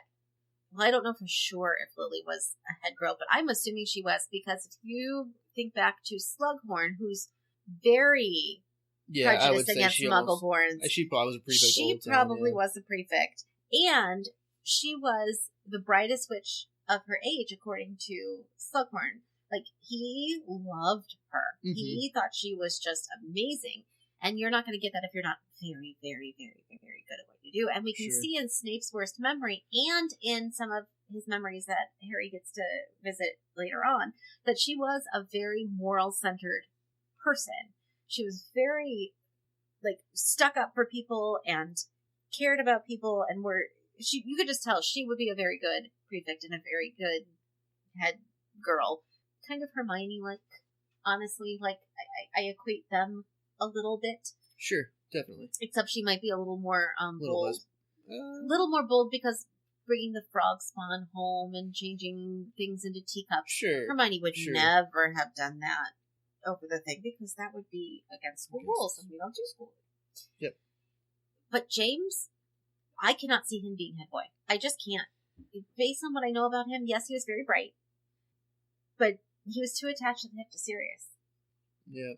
well, I don't know for sure if Lily was a head girl, but I'm assuming she was, because if you think back to Slughorn, who's very prejudiced against Muggleborns. She probably was a prefect. She probably was a prefect. And she was the brightest witch of her age, according to Slughorn. Like, he loved her. Mm-hmm. He thought she was just amazing. And you're not going to get that if you're not very, very, very, very, very good at what you do. And we can see in Snape's worst memory and in some of his memories that Harry gets to visit later on, that she was a very moral-centered person. She was very stuck up for people and cared about people, and you could just tell she would be a very good prefect and a very good head girl. Kind of Hermione like, honestly, I equate them a little bit. Sure, definitely. Except she might be a little more bold. A little more bold because bringing the frog spawn home and changing things into teacups. Sure. Hermione would never have done that over the thing, because that would be against school rules, and we don't do school. Yep. But James, I cannot see him being head boy. I just can't. Based on what I know about him, yes, he was very bright, but he was too attached to the hip to Sirius. Yeah.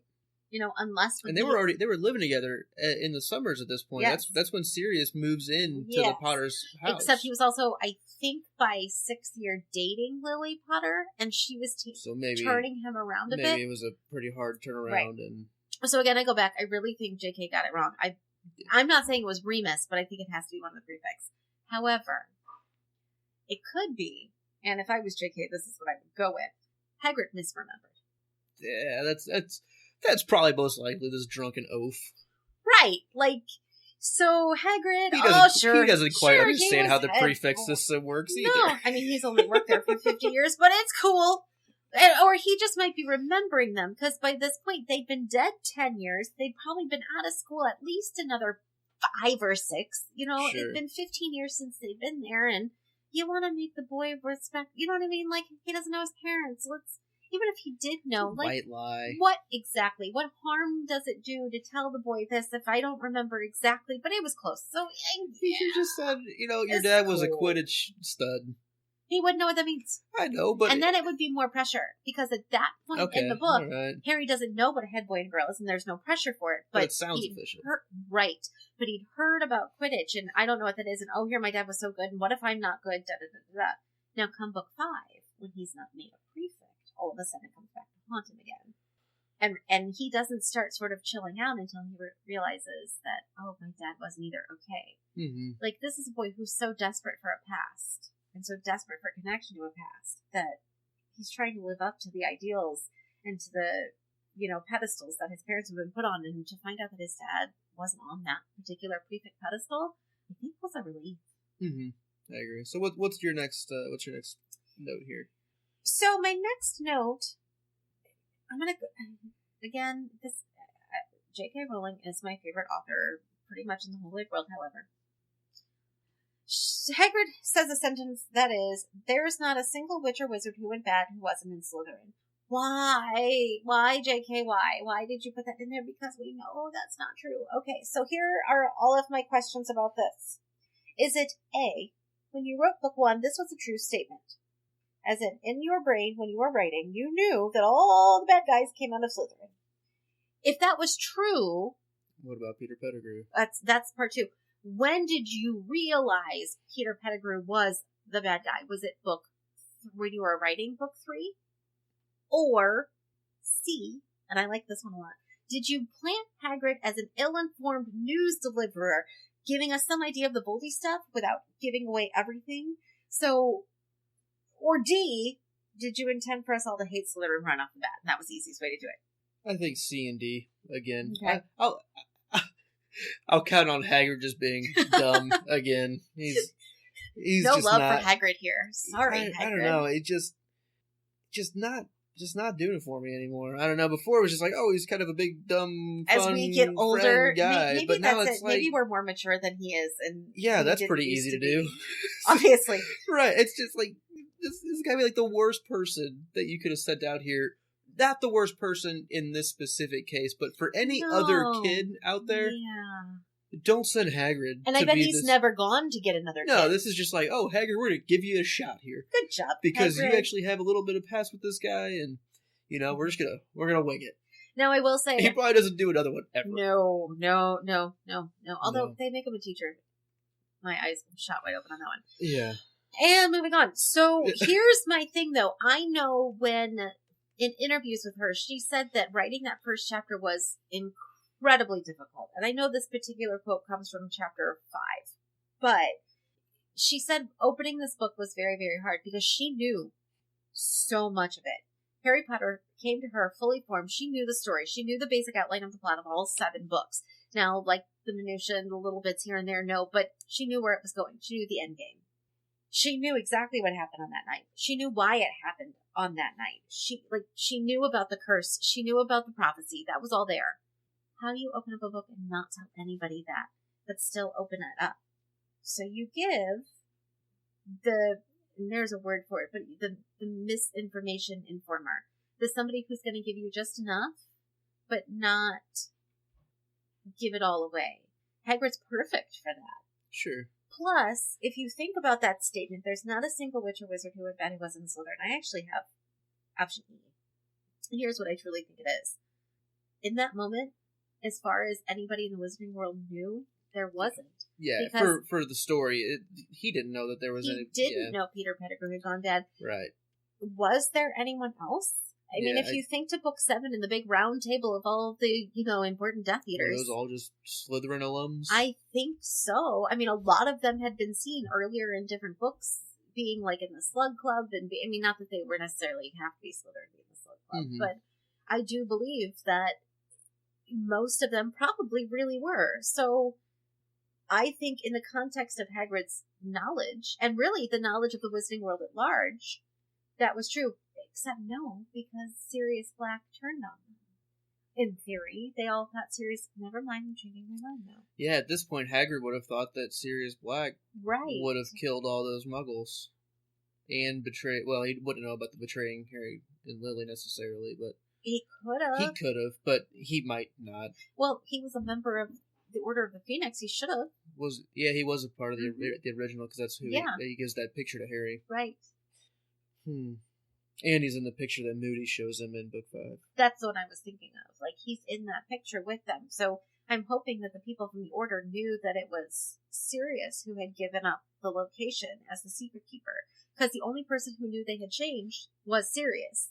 Unless and they were living together in the summers at this point. Yes. That's when Sirius moves in to the Potter's house. Except he was also, I think, by 6th year dating Lily Potter, and she was turning him around a bit. Maybe it was a pretty hard turnaround. Right. And so again, I go back. I really think JK got it wrong. I'm not saying it was Remus, but I think it has to be one of the prefects. However, it could be, and if I was JK, this is what I would go with. Hagrid misremembered. Yeah, that's probably most likely this drunken oaf. Right. So Hagrid, he doesn't quite understand how the prefect system works either. No, I mean, he's only worked there for 50 years, but it's cool. Or he just might be remembering them, because by this point, they'd been dead 10 years. They'd probably been out of school at least another 5 or 6. It'd been 15 years since they'd been there, and you want to make the boy respect, you know what I mean? He doesn't know his parents. even if he did know, like, white lie. what exactly? What harm does it do to tell the boy this if I don't remember exactly? But it was close. So He should just said, your It's dad was a cool. Quidditch stud. he wouldn't know what that means. I know, but And then it would be more pressure because at that point in the book, alright. Harry doesn't know what a head boy and girl is, and there's no pressure for it. But it sounds official. Right. But he'd heard about Quidditch, and I don't know what that is, and oh, here my dad was so good, and what if I'm not good, da-da-da-da-da. Now come book 5, when he's not made a prefect, all of a sudden it comes back to haunt him again. And he doesn't start sort of chilling out until he realizes that, oh, my dad wasn't either okay. Mm-hmm. Like, this is a boy who's so desperate for a past, and so desperate for connection to a past, that he's trying to live up to the ideals and to the, pedestals that his parents have been put on, and to find out that his dad wasn't on that particular prefect pedestal, I think was a relief. Mm-hmm. I agree. So what's your next note here? So my next note, I'm gonna again. This J.K. Rowling is my favorite author, pretty much in the whole wide world. However, Hagrid says a sentence that is, "There's not a single witch or wizard who went bad who wasn't in Slytherin." Why, J.K.? Why did you put that in there? Because we know that's not true. Okay, so here are all of my questions about this. Is it A, when you wrote book 1, this was a true statement? As in your brain, when you were writing, you knew that all the bad guys came out of Slytherin. If that was true... What about Peter Pettigrew? That's part 2. When did you realize Peter Pettigrew was the bad guy? Was it when you were writing book 3? Or C, and I like this one a lot, did you plant Hagrid as an ill-informed news deliverer, giving us some idea of the Voldy stuff without giving away everything? So, or D, did you intend for us all to hate Slytherin right off the bat? And that was the easiest way to do it. I think C and D again. Okay. I'll count on Hagrid just being dumb again. He's no just love not, for Hagrid here. Sorry, Hagrid. I don't know. It just not doing it for me anymore. I don't know. Before it was just like, oh, he's kind of a big dumb, fun, as we get older, guy. maybe but now that's it's it. like, Maybe we're more mature than he is, and yeah, that's didn't pretty used easy to be. do. Obviously, Right. It's just like this gotta be like the worst person that you could have sent out here. Not the worst person in this specific case, but for any other kid out there, don't send Hagrid. And I bet he's never gone to get another kid. No, this is just like, oh, Hagrid, we're gonna give you a shot here. Good job, because Hagrid. you actually have a little bit of past with this guy, and we're gonna wing it. Now I will say he probably doesn't do another one ever. No. Although they make him a teacher, my eyes shot wide open on that one. Yeah. And moving on. So here's my thing, though. I know when in interviews with her, she said that writing that first chapter was incredibly difficult. And I know this particular quote comes from chapter 5. But she said opening this book was very, very hard because she knew so much of it. Harry Potter came to her fully formed. She knew the story. She knew the basic outline of the plot of all 7 books. Now, like the minutiae and the little bits here and there, no, but she knew where it was going. She knew the end game. She knew exactly what happened on that night. She knew why it happened on that night. She knew about the curse. She knew about the prophecy. That was all there. How do you open up a book and not tell anybody that, but still open it up? So you give and there's a word for it, but the misinformation informer. There's somebody who's going to give you just enough, but not give it all away. Hagrid's perfect for that. Sure. Plus, if you think about that statement, there's not a single witch or wizard who went bad who wasn't in Slytherin. I actually have option E. And here's what I truly think it is. In that moment, as far as anybody in the wizarding world knew, there wasn't. Yeah, for the story, he didn't know that there was any... He didn't know Peter Pettigrew had gone bad. Right. Was there anyone else? I mean, if you think to book 7 in the big round table of all of the, important Death Eaters. Were those all just Slytherin alums? I think so. I mean, a lot of them had been seen earlier in different books, being like in the Slug Club, and not that they were necessarily have to be Slytherin to be in the Slug Club, but I do believe that most of them probably really were. So I think in the context of Hagrid's knowledge, and really the knowledge of the wizarding world at large, that was true. Except no, because Sirius Black turned on them. In theory, they all thought Sirius... Never mind, I'm changing my mind now. Yeah, at this point, Hagrid would have thought that Sirius Black would have killed all those muggles. and betray. Well, he wouldn't know about the betraying Harry and Lily necessarily, but He could have. he could have, but he might not. Well, he was a member of the Order of the Phoenix. He should have. He was a part of the original, because that's who he gives that picture to Harry. Right. And he's in the picture that Moody shows him in book 5. That's what I was thinking of. Like, he's in that picture with them. So I'm hoping that the people from the Order knew that it was Sirius who had given up the location as the secret keeper. Because the only person who knew they had changed was Sirius.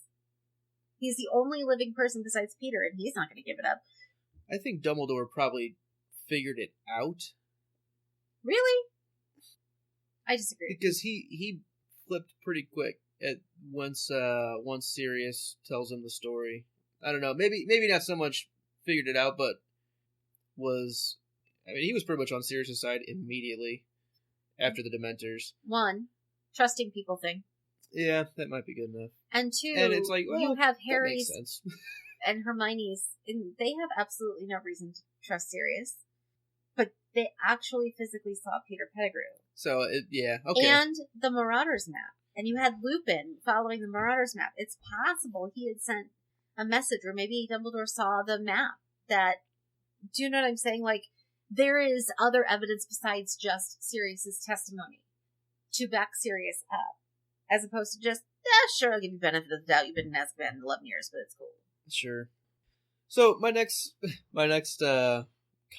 He's the only living person besides Peter, and he's not going to give it up. I think Dumbledore probably figured it out. Really? I disagree. Because he flipped pretty quick at once Sirius tells him the story. I don't know, maybe not so much figured it out, but he was pretty much on Sirius' side immediately after the Dementors. 1, trusting people thing. Yeah, that might be good enough. And 2, and it's like, well, you have that Harry's makes sense. and Hermione's, and they have absolutely no reason to trust Sirius, but they actually physically saw Peter Pettigrew. So, okay. And the Marauders map. And you had Lupin following the Marauders map. It's possible he had sent a message, or maybe Dumbledore saw the map that, do you know what I'm saying? Like, there is other evidence besides just Sirius's testimony to back Sirius up, as opposed to just, sure, I'll give you benefit of the doubt. You've been in Azkaban 11 years, but it's cool. Sure. So my next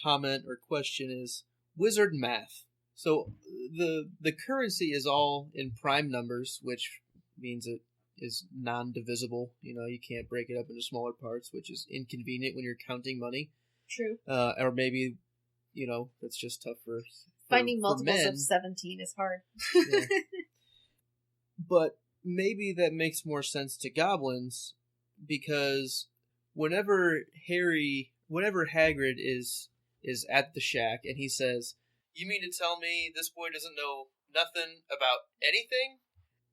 comment or question is wizard math. So the currency is all in prime numbers, which means it is non-divisible. You can't break it up into smaller parts, which is inconvenient when you're counting money. True. Or maybe, that's just tough for finding multiples men. of 17 is hard. Yeah. But maybe that makes more sense to goblins, because whenever Hagrid is at the shack and he says, "You mean to tell me this boy doesn't know nothing about anything?"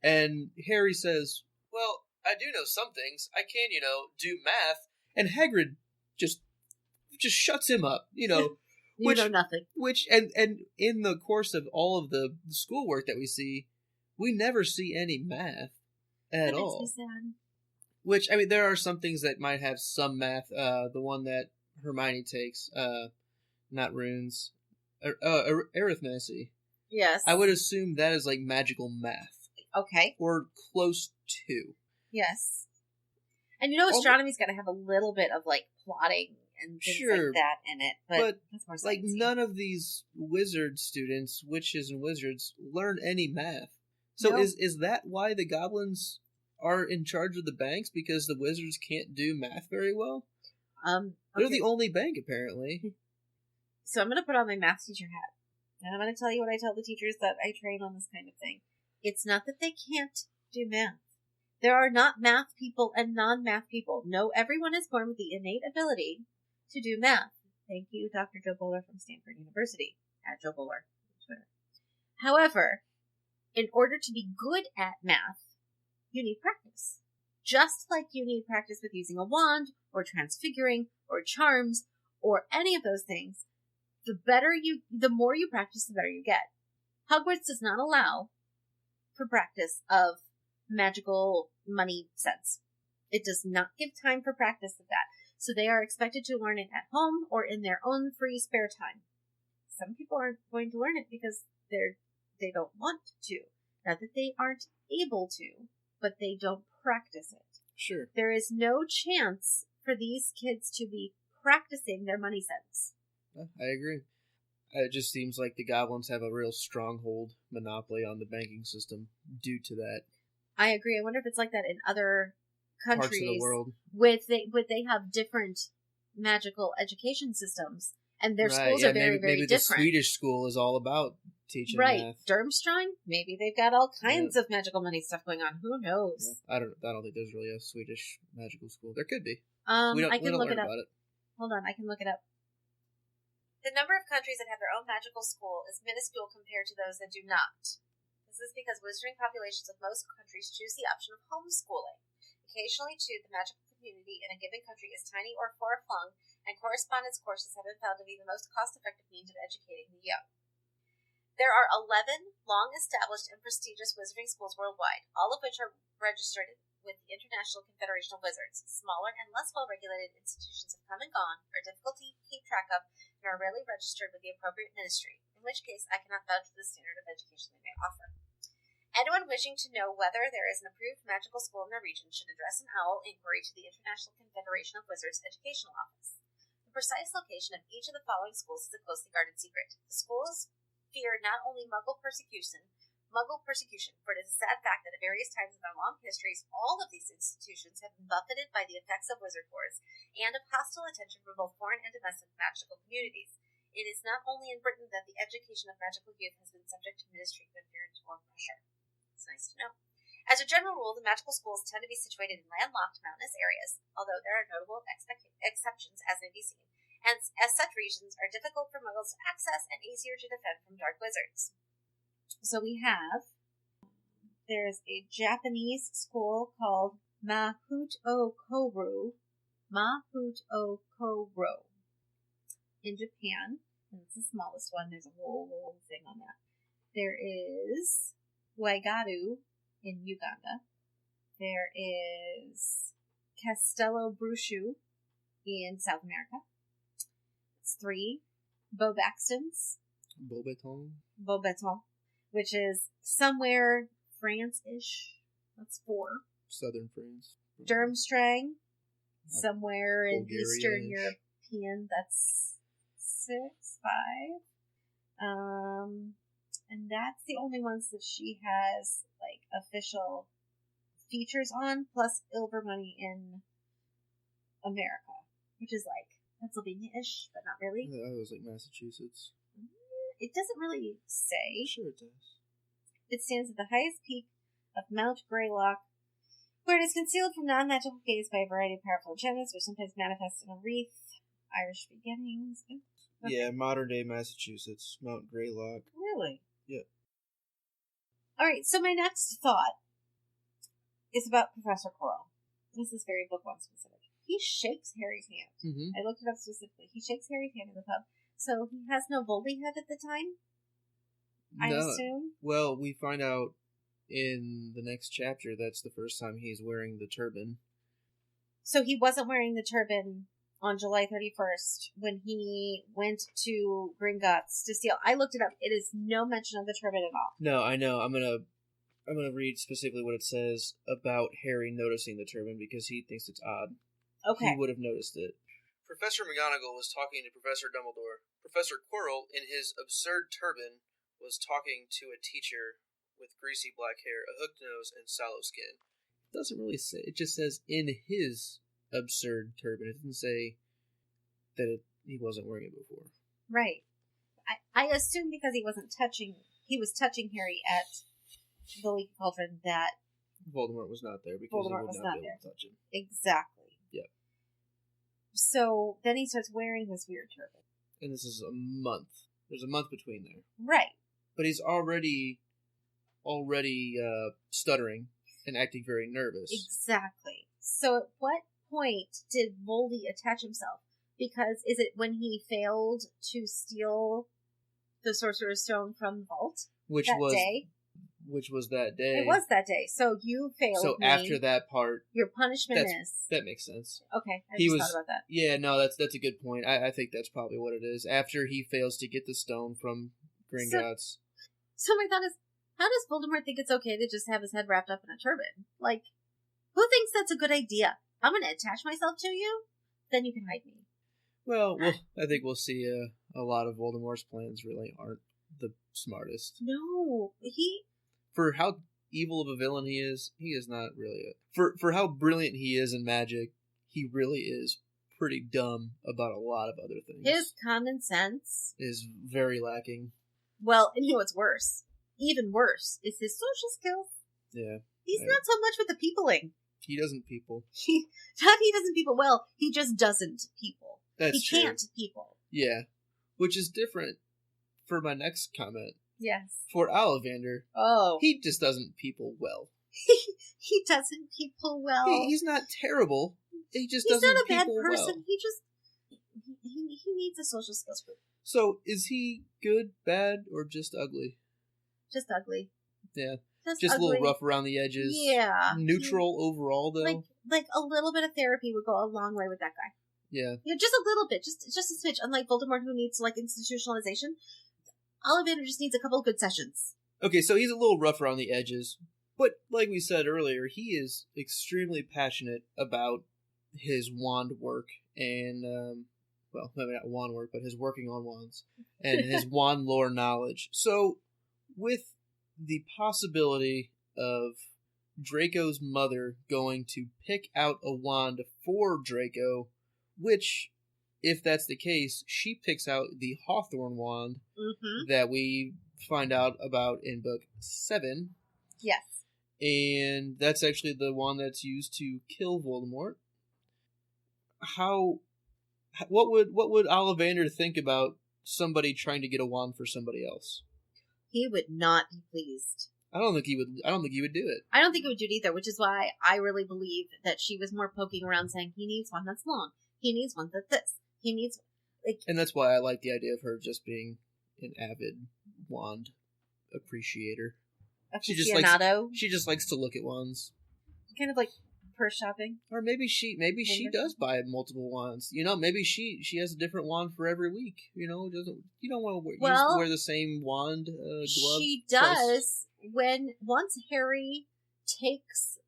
And Harry says, "Well, I do know some things. I can, do math." And Hagrid just shuts him up, You know nothing. Which and in the course of all of the schoolwork that we see, we never see any math at all. That makes me sad. Which, I mean, there are some things that might have some math. The one that Hermione takes, not runes, arithmancy. Yes. I would assume that is like magical math. Okay. Or close to. Yes. And astronomy's got to have a little bit of like plotting and things like that in it, but that's more like sciencey. none of these wizard students, witches and wizards, learn any math. So Nope. is that why the goblins are in charge of the banks? Because the wizards can't do math very well? They're the only bank, apparently. So I'm going to put on my math teacher hat, and I'm going to tell you what I tell the teachers that I train on this kind of thing. It's not that they can't do math. There are not math people and non-math people. No, everyone is born with the innate ability to do math. Thank you, Dr. Joe Bowler from Stanford University, at Joe Bowler on Twitter. However, in order to be good at math, you need practice. Just like you need practice with using a wand, or transfiguring, or charms, or any of those things, the more you practice, the better you get. Hogwarts does not allow for practice of magical money sense. It does not give time for practice of that. So they are expected to learn it at home or in their own free spare time. Some people aren't going to learn it because they don't want to. Not that they aren't able to, but they don't practice it. Sure. There is no chance for these kids to be practicing their money sense. I agree. It just seems like the goblins have a real stronghold monopoly on the banking system due to that. I agree. I wonder if it's like that in other countries. Parts of the world. Would they have different magical education systems, and their schools are very, very maybe different. The Swedish school is all about teaching math. Durmstrang, maybe they've got all kinds of magical money stuff going on. Who knows? Yeah. I don't think there's really a Swedish magical school. There could be. I we can don't look learn it up. about it. Hold on, I can look it up. The number of countries that have their own magical school is minuscule compared to those that do not. This is because wizarding populations of most countries choose the option of homeschooling. Occasionally, too, the magical community in a given country is tiny or far-flung, and correspondence courses have been found to be the most cost-effective means of educating the young. There are 11 long-established and prestigious wizarding schools worldwide, all of which are registered with the International Confederation of Wizards. Smaller and less well-regulated institutions have come and gone, are difficult to keep track of, and are rarely registered with the appropriate ministry, in which case I cannot vouch for the standard of education they may offer. Anyone wishing to know whether there is an approved magical school in their region should address an OWL inquiry to the International Confederation of Wizards Educational Office. The precise location of each of the following schools is a closely guarded secret. The schools fear not only Muggle persecution, for it is a sad fact that at various times in their long histories, all of these institutions have been buffeted by the effects of wizard wars and of hostile attention from both foreign and domestic magical communities. It is not only in Britain that the education of magical youth has been subject to ministry interference or pressure. It's nice to know. As a general rule, the magical schools tend to be situated in landlocked mountainous areas, although there are notable exceptions as may be seen, and as such regions are difficult for Muggles to access and easier to defend from dark wizards. So there's a Japanese school called Mahut-o-Koru in Japan. And it's the smallest one. There's a whole thing on that. There is Waigaru in Uganda. There is Castello Brushu in South America. It's 3. Beauxbatons, which is somewhere France-ish. That's 4. Southern France. Durmstrang, somewhere in Bulgaria-ish. Eastern European. That's 6, 5. And that's the only ones that she has, like, official features on, plus Ilvermoney in America, which is like Pennsylvania-ish, but not really. Yeah, I was like Massachusetts. It doesn't really say. Sure it does. It stands at the highest peak of Mount Greylock, where it is concealed from non-magical gaze by a variety of powerful enchantments, which sometimes manifest in a wreath. Irish beginnings. Okay. Yeah, modern-day Massachusetts, Mount Greylock. Really? Yeah. Alright, so my next thought is about Professor Quirrell. This is very book one specific. He shakes Harry's hand. Mm-hmm. I looked it up specifically. He shakes Harry's hand in the pub. So he has no Voldy head at the time? I assume? Well, we find out in the next chapter that's the first time he's wearing the turban. So he wasn't wearing the turban on July 31st when he went to Gringotts to steal. I looked it up. It is no mention of the turban at all. No, I know. I'm gonna read specifically what it says about Harry noticing the turban because he thinks it's odd. Okay. He would have noticed it. Professor McGonagall was talking to Professor Dumbledore. Professor Quirrell, in his absurd turban, was talking to a teacher with greasy black hair, a hooked nose, and sallow skin. It doesn't really say. It just says in his absurd turban. It doesn't say that he wasn't wearing it before. Right. I assume because he was touching Harry at the Leaky Cauldron that Voldemort was not there because Voldemort he would was not not be able there. to touch him. Exactly. Yep. So then he starts wearing this weird turban. And this is a month. There's a month between there. Right. But he's already stuttering and acting very nervous. Exactly. So at what point did Voldy attach himself? Because is it when he failed to steal the Sorcerer's Stone from the vault? Which that was that day. It was that day. So you failed. So me. after that part, your punishment is that makes sense. Okay, I just thought about that. Yeah, no, that's a good point. I think that's probably what it is. After he fails to get the stone from Gringotts. So my thought is, how does Voldemort think it's okay to just have his head wrapped up in a turban? Like, who thinks that's a good idea? I'm going to attach myself to you, then you can hide me. Well, I think we'll see a lot of Voldemort's plans really aren't the smartest. No, For how evil of a villain he is not really for how brilliant he is in magic, he really is pretty dumb about a lot of other things. His common sense is very lacking. Well, and you know what's worse? Even worse is his social skills. Yeah. He's not so much with the peopling. He doesn't people. He doesn't people well, he just doesn't people. He can't people. Yeah. Which is different for my next comment. Yes. For Ollivander, he just doesn't people well. He doesn't people well. He's not terrible. He just He's doesn't not a bad people person. well. He just he needs a social skills group. So, is he good, bad, or just ugly? Just ugly. Yeah. Just a ugly. little rough around the edges. Yeah. Neutral overall, though. Like a little bit of therapy would go a long way with that guy. Yeah. Just a little bit. Just a smidge. Unlike Voldemort, who needs, like, institutionalization, Ollivander just needs a couple of good sessions. Okay, so he's a little rough around the edges. But, like we said earlier, he is extremely passionate about his wand work and, well, maybe not wand work, but his working on wands and his wand lore knowledge. So, with the possibility of Draco's mother going to pick out a wand for Draco, which, if that's the case, she picks out the Hawthorn wand that we find out about in book 7. Yes. And that's actually the wand that's used to kill Voldemort. What would Ollivander think about somebody trying to get a wand for somebody else? He would not be pleased. I don't think he would do it. I don't think he would do it either, which is why I really believe that she was more poking around saying he needs one that's long. He needs one that's this. He needs, like... And that's why I like the idea of her just being an avid wand appreciator. She just likes to look at wands. Kind of like purse shopping. Or maybe she does buy multiple wands. You know, maybe she has a different wand for every week. You know, you don't want to wear the same wand glove. She does once Harry takes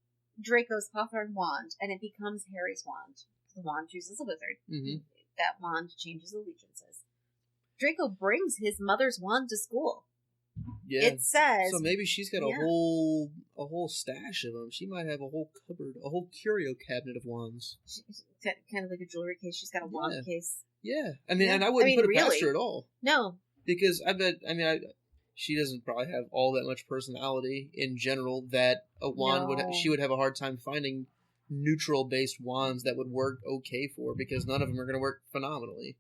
Draco's Hawthorn wand and it becomes Harry's wand. The wand chooses a wizard. Mm-hmm. That wand changes allegiances. Draco brings his mother's wand to school. Yeah. It says... So maybe she's got a whole stash of them. She might have a whole cupboard, a whole curio cabinet of wands. Kind of like a jewelry case. She's got a wand case. Yeah. I mean, and I wouldn't put it past her at all. No. Because she doesn't probably have all that much personality in general that a wand she would have a hard time finding neutral-based wands that would work okay for her, because none of them are going to work phenomenally.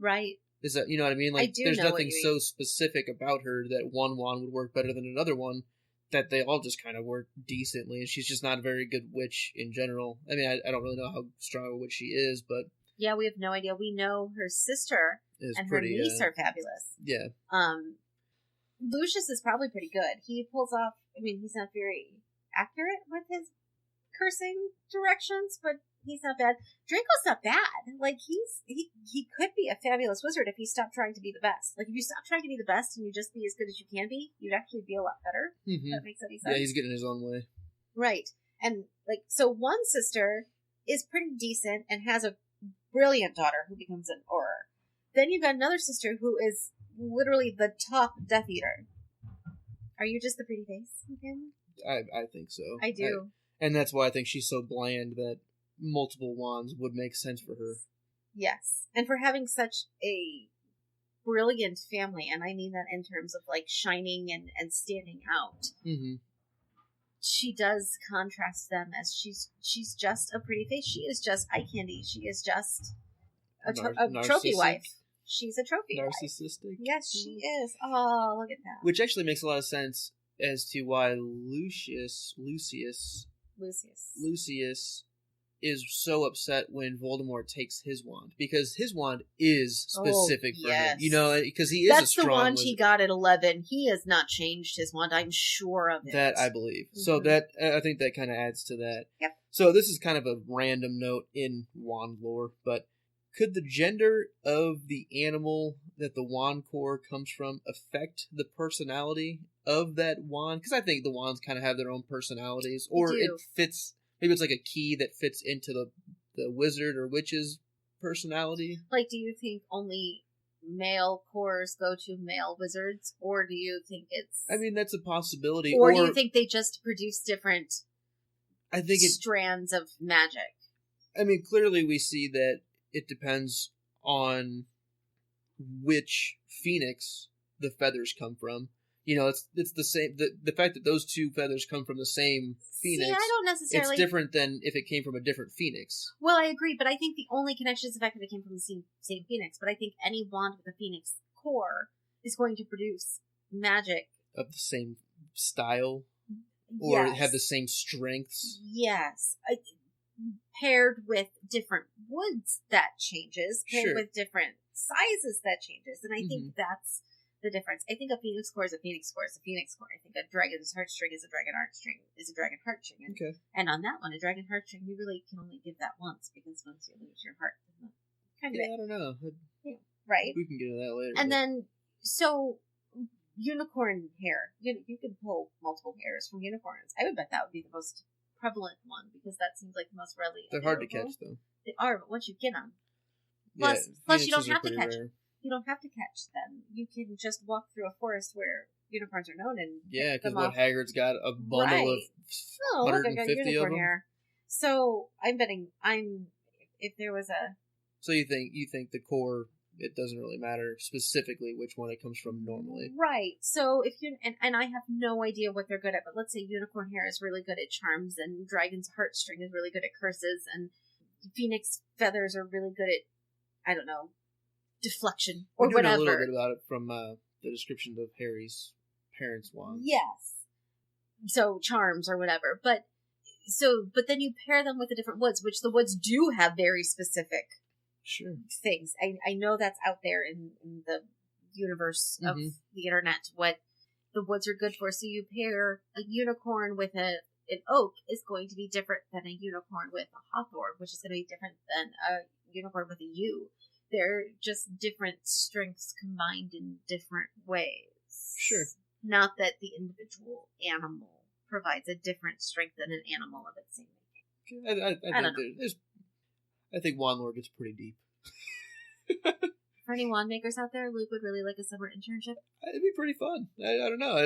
Right. Is that, you know what I mean? Like, there's nothing so specific about her that one wand would work better than another one, that they all just kind of work decently, and she's just not a very good witch in general. I mean, I don't really know how strong a witch she is, but... Yeah, we have no idea. We know her sister and her niece are fabulous. Yeah. Lucius is probably pretty good. He pulls off... I mean, he's not very accurate with his cursing directions, but he's not bad. Draco's not bad. Like, he could be a fabulous wizard if he stopped trying to be the best. Like, if you stop trying to be the best and you just be as good as you can be, you'd actually be a lot better. Mm-hmm. That makes any sense. Yeah, he's getting his own way. Right. And, like, so one sister is pretty decent and has a brilliant daughter who becomes an Auror. Then you've got another sister who is literally the top Death Eater. Are you just the pretty face again? I think so. I do. And that's why I think she's so bland that multiple wands would make sense for her. Yes. And for having such a brilliant family, and I mean that in terms of, like, shining and standing out. Mm-hmm. She does contrast them as she's just a pretty face. She is just eye candy. She is just a trophy wife. She's a trophy wife. Narcissistic? Yes, she is. Oh, look at that. Which actually makes a lot of sense as to why Lucius is so upset when Voldemort takes his wand, because his wand is specific for him. You know, because he is a strong That's the wand wizard. he got at 11. He has not changed his wand. I'm sure of it. That I believe. Mm-hmm. So I think that kind of adds to that. Yep. So this is kind of a random note in wand lore, but could the gender of the animal that the wand core comes from affect the personality of that wand? Because I think the wands kind of have their own personalities, or it fits. Maybe it's like a key that fits into the wizard or witch's personality. Like, do you think only male cores go to male wizards, or do you think it's... I mean, that's a possibility. Or do you think they just produce different strands of magic? I mean, clearly we see that it depends on which phoenix the feathers come from. You know, it's the same. The fact that those two feathers come from the same phoenix. See, I don't necessarily. It's different than if it came from a different phoenix. Well, I agree, but I think the only connection is the fact that it came from the same phoenix. But I think any wand with a phoenix core is going to produce magic of the same style, or have the same strengths. Yes, paired with different woods, that changes. Paired with different sizes that changes. And I think that's the difference. I think a phoenix core is a phoenix core is a phoenix core. I think a dragon's heartstring is a dragon heartstring is a dragon heartstring. And on that one, a dragon heartstring, you really can only give that once, because once you lose your heart, kind of I don't know. right? We can get into that later. And then, so unicorn hair, you can pull multiple hairs from unicorns. I would bet that would be the most prevalent one, because that seems like the most readily they're hard to catch, though. They are, but once you get them, Yeah, plus you don't phoenixes are have to pretty catch. rare. You don't have to catch them. You can just walk through a forest where unicorns are known and Yeah, pick because them off. Haggard's got a bundle of Oh, look, I got 150 of unicorn them. hair. So I'm betting if there was a So you think the core, it doesn't really matter specifically which one it comes from normally. right. So if you and I have no idea what they're good at, but let's say unicorn hair is really good at charms, and dragon's heartstring is really good at curses, and phoenix feathers are really good at, I don't know, deflection or We're doing whatever. a little bit about it from the description of Harry's parents' wand. Yes. So charms or whatever, but then you pair them with the different woods, which the woods do have very specific Sure. things. I know that's out there in the universe of the internet, what the woods are good for. So you pair a unicorn with an oak is going to be different than a unicorn with a hawthorn, which is going to be different than a unicorn with a yew. They're just different strengths combined in different ways. Sure. Not that the individual animal provides a different strength than an animal of its same making. I don't know. I think Wand Lore gets pretty deep. For any wand makers out there, Luke would really like a summer internship. It'd be pretty fun. I don't know.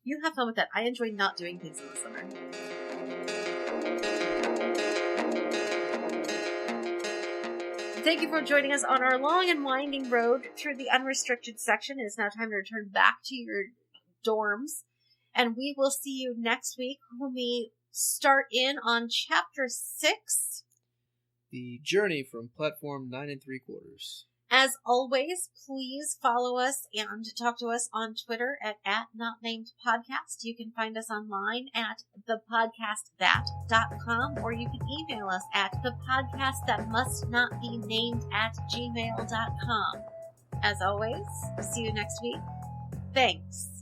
You have fun with that. I enjoy not doing things in the summer. Thank you for joining us on our long and winding road through the unrestricted section. It is now time to return back to your dorms. And we will see you next week when we start in on Chapter 6. The journey from platform 9 3/4. As always, please follow us and talk to us on Twitter at @NotNamedPodcast. You can find us online at thepodcastthat.com, or you can email us at thepodcastthatmustnotbenamed@gmail.com. As always, see you next week. Thanks.